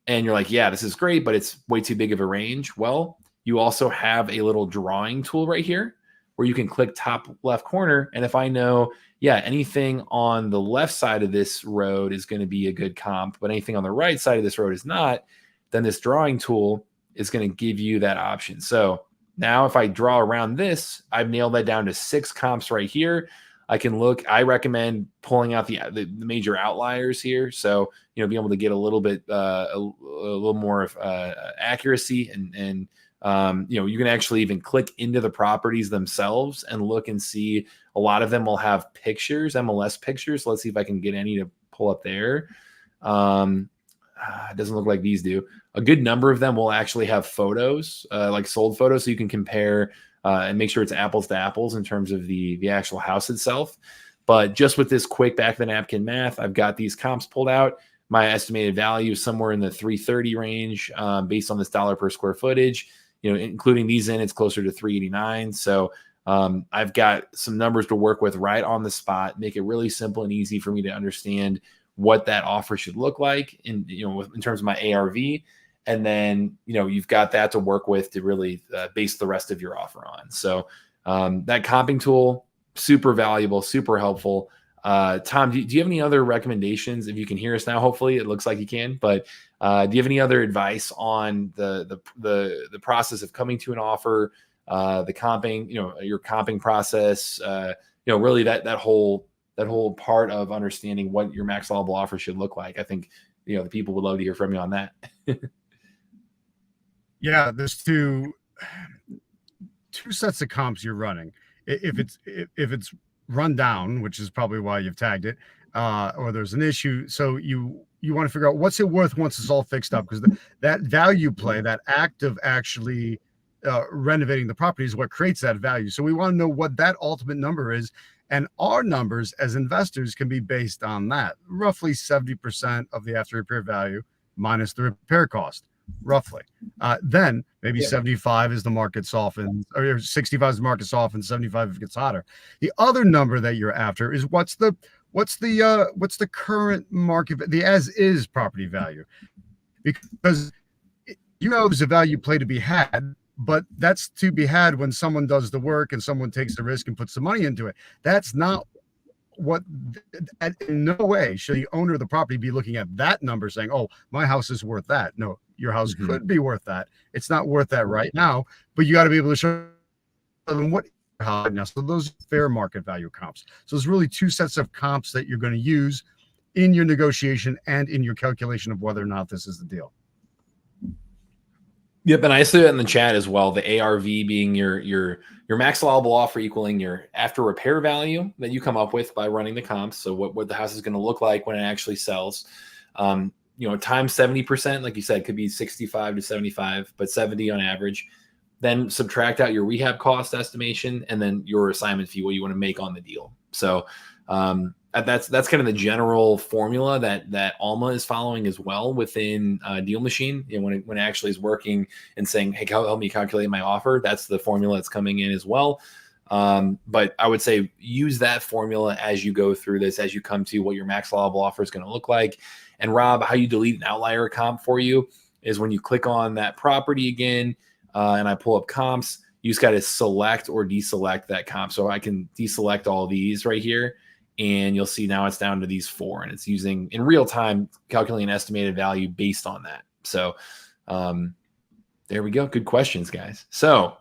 and you're like, yeah, this is great, but it's way too big of a range. Well, you also have a little drawing tool right here where you can click top left corner. And if I know, yeah, anything on the left side of this road is going to be a good comp, but anything on the right side of this road is not, then this drawing tool is going to give you that option. So now if I draw around this, I've nailed that down to 6 comps right here. I recommend pulling out the major outliers here. So, be able to get a little bit, a little more of accuracy and you can actually even click into the properties themselves and look and see. A lot of them will have pictures, MLS pictures. Let's see if I can get any to pull up there. It doesn't look like these do. A good number of them will actually have photos, like sold photos, so you can compare and make sure it's apples to apples in terms of the actual house itself. But just with this quick back of the napkin math, I've got these comps pulled out. My estimated value is somewhere in the 330 range based on this dollar per square footage. Including these in, it's closer to 389. So I've got some numbers to work with right on the spot, make it really simple and easy for me to understand what that offer should look like in terms of my ARV. And then, you've got that to work with to really base the rest of your offer on. So that comping tool, super valuable, super helpful. Tom, do you have any other recommendations? If you can hear us now, hopefully it looks like you can, but do you have any other advice on the process of coming to an offer, the comping, your comping process, really that whole part of understanding what your max allowable offer should look like? I think, the people would love to hear from you on that. Yeah, there's two sets of comps you're running. If it's run down, which is probably why you've tagged it, or there's an issue, so you want to figure out what's it worth once it's all fixed up, because that value play, that act of actually renovating the property is what creates that value. So we want to know what that ultimate number is, and our numbers as investors can be based on that. Roughly 70% of the after repair value minus the repair cost, roughly. Then maybe 75 is the market softens, or 65 is the market softens, 75 if it gets hotter. The other number that you're after is what's the current market, the as is property value, because there's a value play to be had, but that's to be had when someone does the work and someone takes the risk and puts the money into it. That's not what, in no way should the owner of the property be looking at that number saying, oh, my house is worth that. No, your house could be worth that. It's not worth that right now, but you got to be able to show them what now. So those fair market value comps. So there's really 2 sets of comps that you're going to use in your negotiation and in your calculation of whether or not this is the deal. Yep, and I see it in the chat as well. The ARV being your max allowable offer equaling your after repair value that you come up with by running the comps. So what the house is going to look like when it actually sells. Times 70%, like you said, could be 65 to 75, but 70 on average. Then subtract out your rehab cost estimation and then your assignment fee, what you want to make on the deal. So that's kind of the general formula that Alma is following as well within DealMachine. When it actually is working and saying, hey, help me calculate my offer, that's the formula that's coming in as well. But I would say use that formula as you go through this, as you come to what your max allowable offer is going to look like. And Rob, how you delete an outlier comp for you is when you click on that property again, and I pull up comps, you just got to select or deselect that comp. So I can deselect all these right here, and you'll see now it's down to these 4, and it's using in real time calculating an estimated value based on that. So there we go. Good questions, guys. So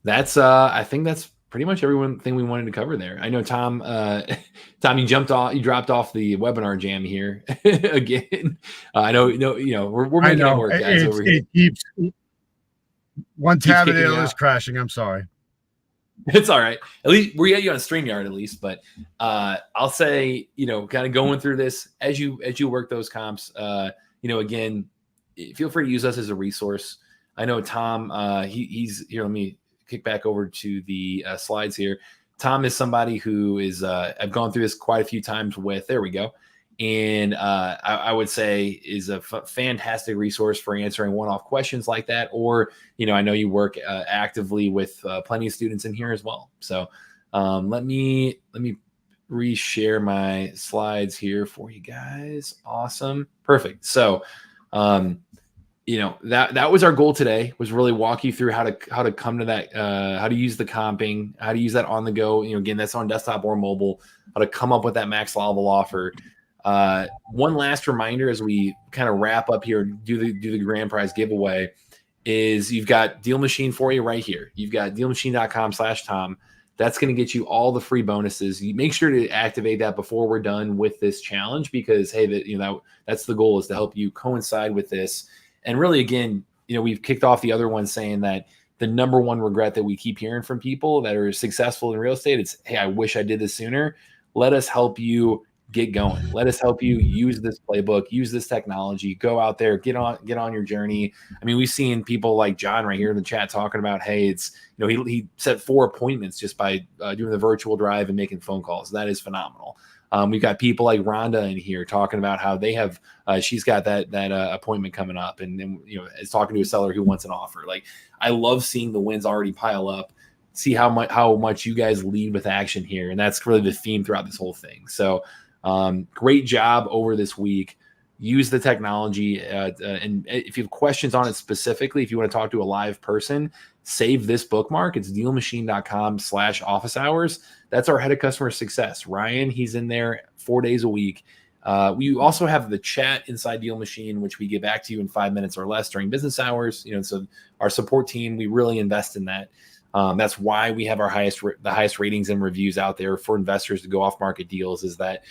That's I think that's pretty much everything we wanted to cover there. I know Tom, Tom, you dropped off the webinar jam here again. I know, we're I making it know work, guys, over here. it keeps one Keeps tab of the kicking you other is out. crashing. I'm sorry. It's all right. At least we got you on StreamYard at least, but I'll say, kind of going through this as you work those comps, again, feel free to use us as a resource. I know Tom, he's here. Let me kick back over to the slides here. Tom is somebody who is I've gone through this quite a few times with. There we go. And I would say is a fantastic resource for answering one-off questions like that, or I know you work actively with plenty of students in here as well. So let me reshare my slides here for you guys. Awesome, perfect. So that was our goal today, was really walk you through how to come to that, how to use the comping, how to use that on the go. Again, that's on desktop or mobile. How to come up with that max allowable offer. One last reminder as we kind of wrap up here, do the grand prize giveaway, is you've got DealMachine for you right here. You've got DealMachine.com/Tom. That's going to get you all the free bonuses. You make sure to activate that before we're done with this challenge, because hey, that's the goal, is to help you coincide with this. And really, again, we've kicked off the other one saying that the number one regret that we keep hearing from people that are successful in real estate, it's, hey, I wish I did this sooner. Let us help you get going. Let us help you use this playbook, use this technology, go out there, get on your journey. I mean, we've seen people like John right here in the chat talking about, hey, it's, he set 4 appointments just by doing the virtual drive and making phone calls. That is phenomenal. We've got people like Rhonda in here talking about how they have, she's got that appointment coming up, and is talking to a seller who wants an offer. Like, I love seeing the wins already pile up. See how much you guys lead with action here, and that's really the theme throughout this whole thing. So, great job over this week. Use the technology, and if you have questions on it specifically, if you want to talk to a live person, save this bookmark. It's DealMachine.com/office hours. That's our head of customer success, Ryan. He's in there 4 days a week. We also have the chat inside Deal Machine, which we get back to you in 5 minutes or less during business hours. So our support team, we really invest in that. That's why we have the highest ratings and reviews out there for investors to go off market deals, is that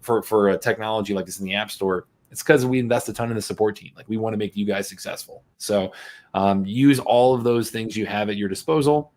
for a technology like this in the App Store, it's because we invest a ton in the support team. Like, we want to make you guys successful. So use all of those things you have at your disposal.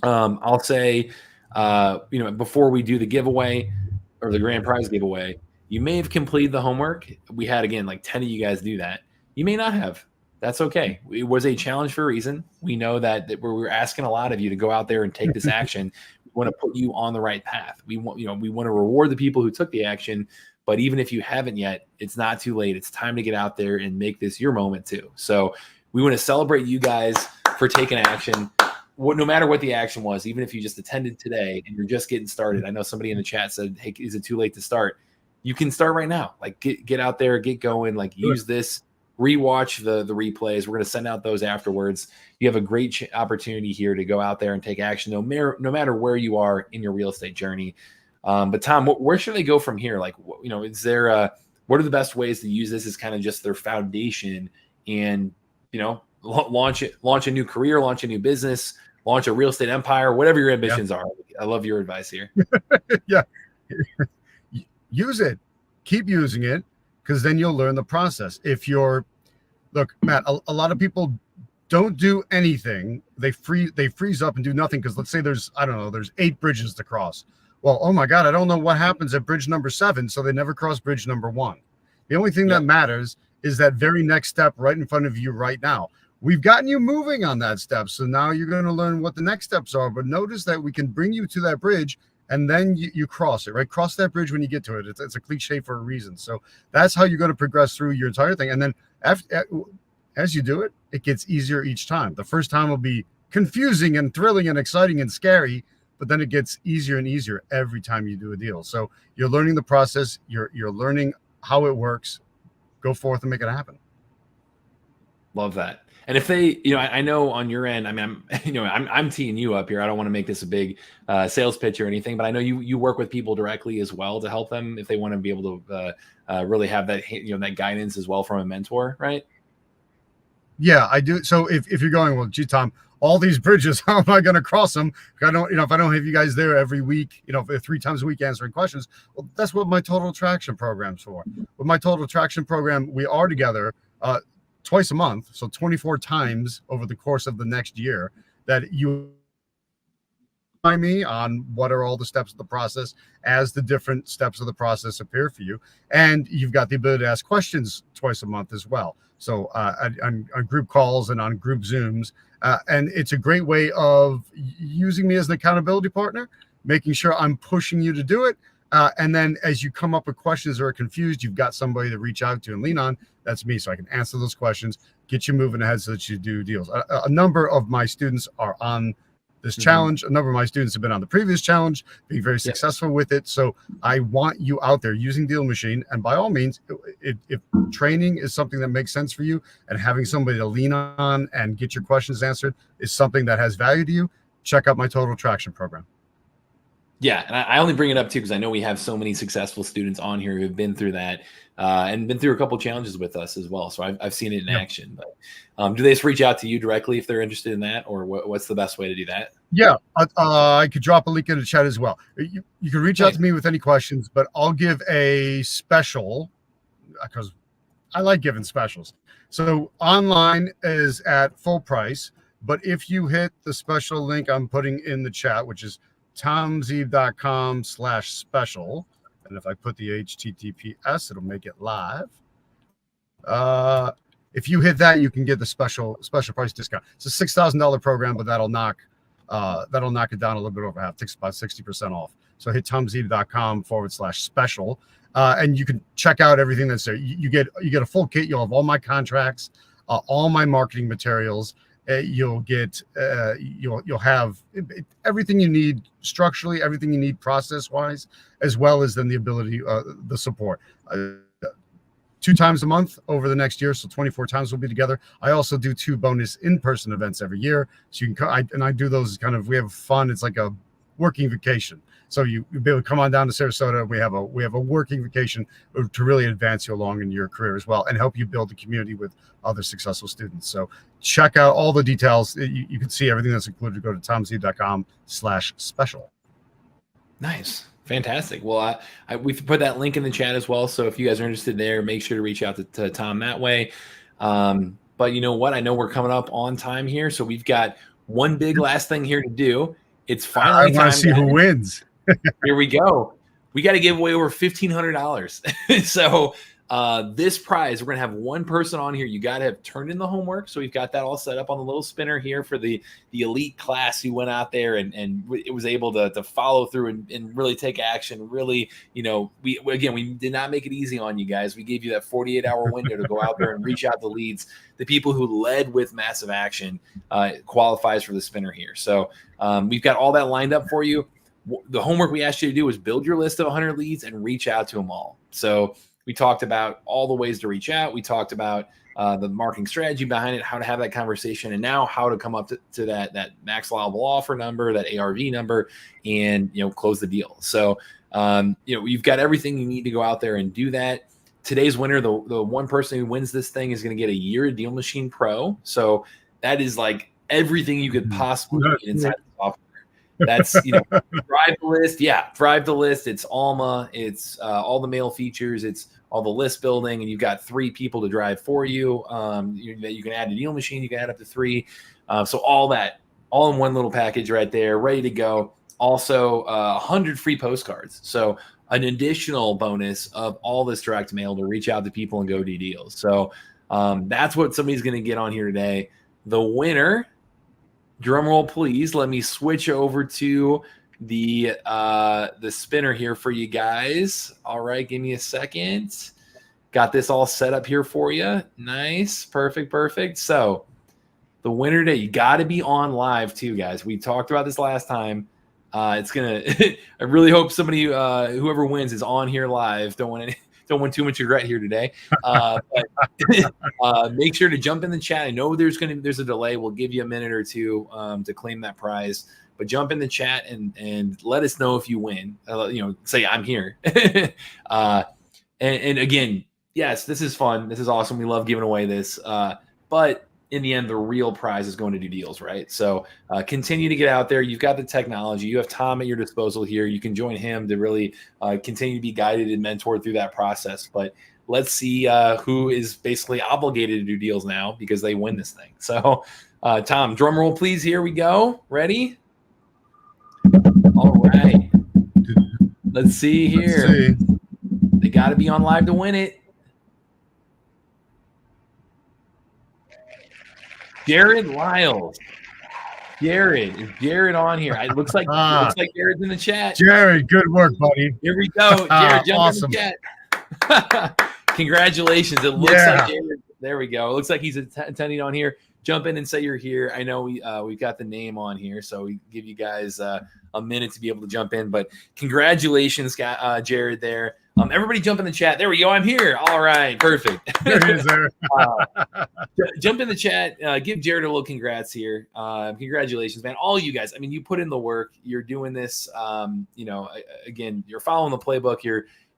I'll say, before we do the giveaway or the grand prize giveaway, you may have completed the homework. We had, again, like 10 of you guys do that. You may not have. That's okay. It was a challenge for a reason. We know that we're asking a lot of you to go out there and take this action. We want to put you on the right path. We want to reward the people who took the action. But even if you haven't yet, it's not too late. It's time to get out there and make this your moment too. So we want to celebrate you guys for taking action. No matter what the action was, even if you just attended today and you're just getting started. I know somebody in the chat said, hey, is it too late to start? You can start right now. Like, get out there, get going, like, use this, rewatch the replays. We're going to send out those afterwards. You have a great opportunity here to go out there and take action, no matter where you are in your real estate journey. But Tom, where should they go from here? Like, is there what are the best ways to use this as kind of just their foundation, and launch a new career, launch a new business, launch a real estate empire, whatever your ambitions are? I love your advice here. Yeah. Use it. Keep using it, because then you'll learn the process. Look, Matt, a lot of people don't do anything. They freeze up and do nothing, because let's say there's 8 bridges to cross. Well, oh my God, I don't know what happens at bridge number 7, so they never cross bridge number 1. The only thing that matters is that very next step right in front of you right now. We've gotten you moving on that step, so now you're going to learn what the next steps are. But notice that we can bring you to that bridge, and then you cross it, right? Cross that bridge when you get to it. It's a cliche for a reason. So that's how you're going to progress through your entire thing. And then as you do it, it gets easier each time. The first time will be confusing and thrilling and exciting and scary, but then it gets easier and easier every time you do a deal. So you're learning the process. You're learning how it works. Go forth and make it happen. Love that. And if they, I know on your end, I mean, I'm teeing you up here. I don't want to make this a big sales pitch or anything, but I know you work with people directly as well to help them if they want to be able to really have that, that guidance as well from a mentor, right? Yeah, I do. So if you're going, well, gee, Tom, all these bridges, how am I going to cross them? I don't, if I don't have you guys there every week, 3 times a week answering questions, well, that's what my total attraction program's for. With my total attraction program, we are together twice a month, so 24 times over the course of the next year that you me on what are all the steps of the process as the different steps of the process appear for you. And you've got the ability to ask questions twice a month as well. So on group calls and on group Zooms. And it's a great way of using me as an accountability partner, making sure I'm pushing you to do it. And then as you come up with questions or are confused, you've got somebody to reach out to and lean on. That's me. So I can answer those questions, get you moving ahead so that you do deals. A number of my students are on this challenge. A number of my students have been on the previous challenge, being very successful with it. So I want you out there using DealMachine. And by all means, if training is something that makes sense for you and having somebody to lean on and get your questions answered is something that has value to you, check out my Total Traction program. Yeah, and I only bring it up too because I know we have so many successful students on here who've been through that and been through a couple challenges with us as well. So I've seen it in action. But do they just reach out to you directly if they're interested in that, or what's the best way to do that? Yeah, I could drop a link in the chat as well. You can reach out to me with any questions, but I'll give a special because I like giving specials. So online is at full price, but if you hit the special link I'm putting in the chat, which is tomzeeb.com/special, and if I put the HTTPS, it'll make it live. If you hit that, you can get the special price discount. It's a $6,000 program, but that'll knock it down a little bit over half. It takes about 60% off. So hit tomzeeb.com/special. And you can check out everything that's there. You get a full kit. You'll have all my contracts, all my marketing materials. You'll get you'll have everything you need structurally, everything you need process wise, as well as then the ability, the support. 2 times a month over the next year, so 24 times we'll be together. I also do 2 bonus in-person events every year, so you can I do those kind of, we have fun. It's like a working vacation. So you'll be able to come on down to Sarasota. We have a working vacation to really advance you along in your career as well and help you build a community with other successful students. So check out all the details. You can see everything that's included. Go to tomzeeb.com/special. Nice. Fantastic. Well, we've put that link in the chat as well. So if you guys are interested there, make sure to reach out to Tom that way. But you know what? I know we're coming up on time here. So we've got one big last thing here to do. It's finally time. I want to see who wins. Here we go. We got to give away over $1,500. So this prize, we're going to have one person on here. You got to have turned in the homework. So we've got that all set up on the little spinner here for the elite class who went out there and it was able to follow through and really take action. Really, we did not make it easy on you guys. We gave you that 48-hour window to go out there and reach out to leads. The people who led with massive action qualifies for the spinner here. So we've got all that lined up for you. The homework we asked you to do was build your list of 100 leads and reach out to them all. So we talked about all the ways to reach out. We talked about the marketing strategy behind it, how to have that conversation, and now how to come up to that max allowable offer number, that ARV number, and close the deal. So you've got everything you need to go out there and do that. Today's winner, the one person who wins this thing, is going to get a year of DealMachine Pro. So that is like everything you could possibly need inside the software. That's Thrive the List. Yeah, Thrive the List. It's Alma. It's all the mail features. It's all the list building, and you've got 3 people to drive for you. You can add a DealMachine. You can add up to 3. So all that, all in one little package right there, ready to go. Also, 100 free postcards. So an additional bonus of all this direct mail to reach out to people and go do deals. So that's what somebody's going to get on here today. The winner. Drum roll, please. Let me switch over to the spinner here for you guys. All right, give me a second. Got this all set up here for you. Nice, perfect. So the winner today, you got to be on live too, guys. We talked about this last time. It's gonna. I really hope somebody, whoever wins, is on here live. Don't want too much regret here today. But make sure to jump in the chat. I know there's a delay. We'll give you a minute or two to claim that prize. But jump in the chat and let us know if you win. Say I'm here. And again, yes, this is fun. This is awesome. We love giving away this. But in the end, the real prize is going to do deals, right? So continue to get out there. You've got the technology. You have Tom at your disposal here. You can join him to really continue to be guided and mentored through that process. But let's see who is basically obligated to do deals now because they win this thing. So, Tom, drum roll, please. Here we go. Ready? All right. Let's see here. Let's see. They got to be on live to win it. Jared Lyles. Jared, is Jared on here? It looks like Jared's in the chat. Jared, good work, buddy. Here we go. Jared, jump awesome. in the chat. Congratulations. It looks like Jared. There we go. It looks like he's attending on here. Jump in and say you're here. I know we've got the name on here, so we give you guys a minute to be able to jump in. But congratulations, Jared, there. Everybody jump in the chat. There we go. I'm here. All right. Perfect. There it is there. Jump in the chat. Give Jared a little congrats here. Congratulations, man. All you guys. I mean, you put in the work. You're doing this. Again, you're following the playbook.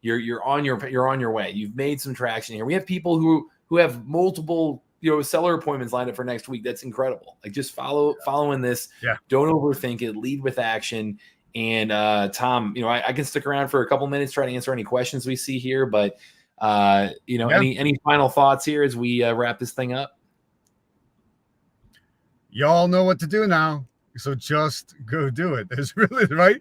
You're on your way. You've made some traction here. We have people who have multiple seller appointments lined up for next week. That's incredible. Like just following this. Yeah. Don't overthink it. Lead with action. And Tom, I can stick around for a couple minutes, try to answer any questions we see here. But any final thoughts here as we wrap this thing up? Y'all know what to do now, so just go do it. There's really right.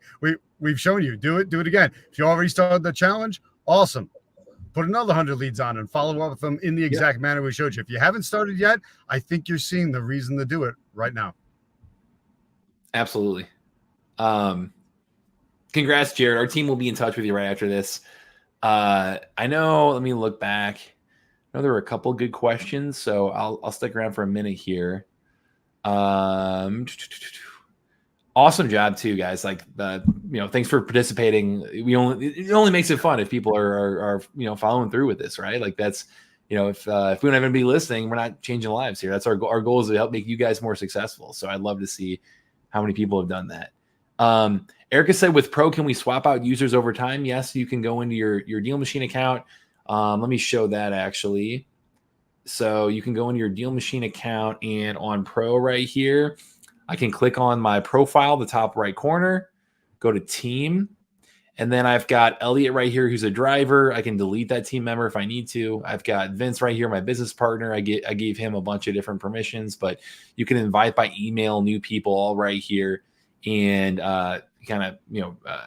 We've shown you. Do it again. If you already started the challenge, awesome. Put another 100 leads on and follow up with them in the exact manner we showed you. If you haven't started yet, I think you're seeing the reason to do it right now. Absolutely. Congrats, Jared. Our team will be in touch with you right after this. I know. Let me look back. I know there were a couple good questions, so I'll stick around for a minute here. Awesome job too, guys. Like thanks for participating. It only makes it fun if people are following through with this, right? Like that's if we don't have anybody listening, we're not changing lives here. That's our goal is to help make you guys more successful. So I'd love to see how many people have done that. Erica said, with Pro, can we swap out users over time? Yes, you can go into your DealMachine account. Let me show that actually. So you can go into your DealMachine account and on Pro right here, I can click on my profile, the top right corner, go to team. And then I've got Elliot right here, who's a driver. I can delete that team member if I need to. I've got Vince right here, my business partner. I gave him a bunch of different permissions, but you can invite by email new people all right here and kind of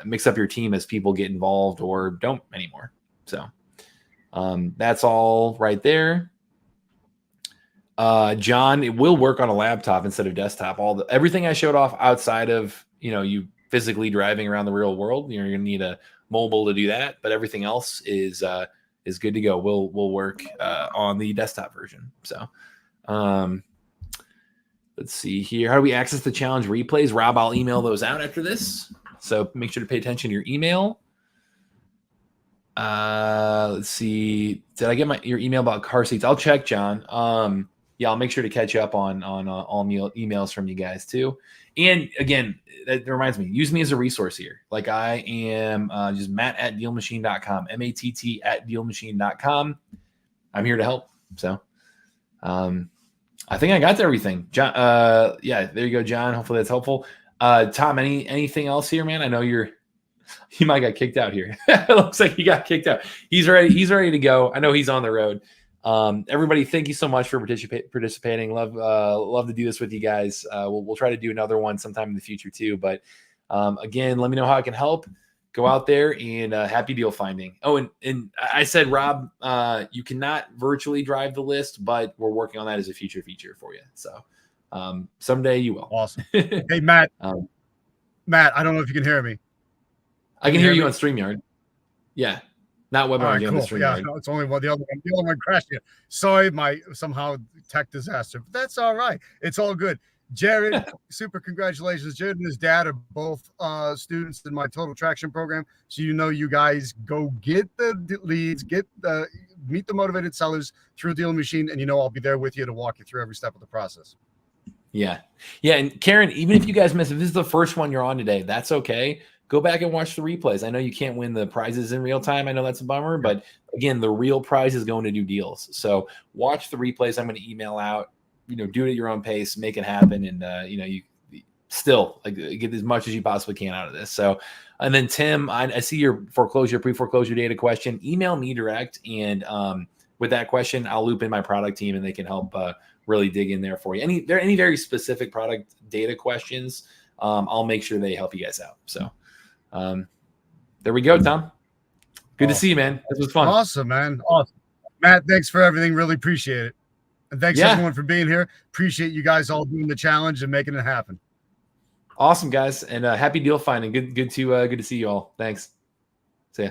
mix up your team as people get involved or don't anymore. So that's all right there. John, it will work on a laptop instead of desktop. Everything I showed off outside of you physically driving around the real world, you're going to need a mobile to do that, but everything else is good to go. Will work on the desktop version. So let's see here. How do we access the challenge replays? Rob, I'll email those out after this. So make sure to pay attention to your email. Let's see. Did I get your email about car seats? I'll check, John. I'll make sure to catch up on all emails from you guys too. And again, that reminds me, use me as a resource here. Like I am just matt@dealmachine.com, matt@dealmachine.com. I'm here to help. So I think I got to everything. John, there you go, John. Hopefully that's helpful. Tom, anything else here, man? I know you might got kicked out here. It looks like he got kicked out. He's ready to go. I know he's on the road. Everybody, thank you so much for participating. Love to do this with you guys. We'll try to do another one sometime in the future too. But again, let me know how I can help. Go out there and happy deal finding. Oh, and I said, Rob, you cannot virtually drive the list, but we're working on that as a future feature for you. So someday you will. Awesome. Hey, Matt. Matt, I don't know if you can hear me. I can hear you on StreamYard. Yeah. Not webinar. Right, cool. Yeah, no, it's only one. The other one crashed here. Sorry, my somehow tech disaster, but that's all right. It's all good. Jared, super congratulations. Jared and his dad are both students in my Total Traction program. So you guys go get the leads, meet the motivated sellers through DealMachine, and I'll be there with you to walk you through every step of the process. Yeah. And Karen, even if you guys miss, if this is the first one you're on today, that's okay. Go back and watch the replays. I know you can't win the prizes in real time. I know that's a bummer, but again, the real prize is going to do deals. So watch the replays. I'm going to email out do it at your own pace, make it happen, and you still get as much as you possibly can out of this. So, and then Tim, I see your pre-foreclosure data question. Email me direct, and with that question, I'll loop in my product team, and they can help really dig in there for you. Any very specific product data questions, I'll make sure they help you guys out. So, there we go, Tom. Good to see you, man. This was fun. Awesome, man. Awesome. Matt, thanks for everything. Really appreciate it. And thanks everyone for being here. Appreciate you guys all doing the challenge and making it happen. Awesome, guys. And happy deal finding. Good to see you all. Thanks. See ya.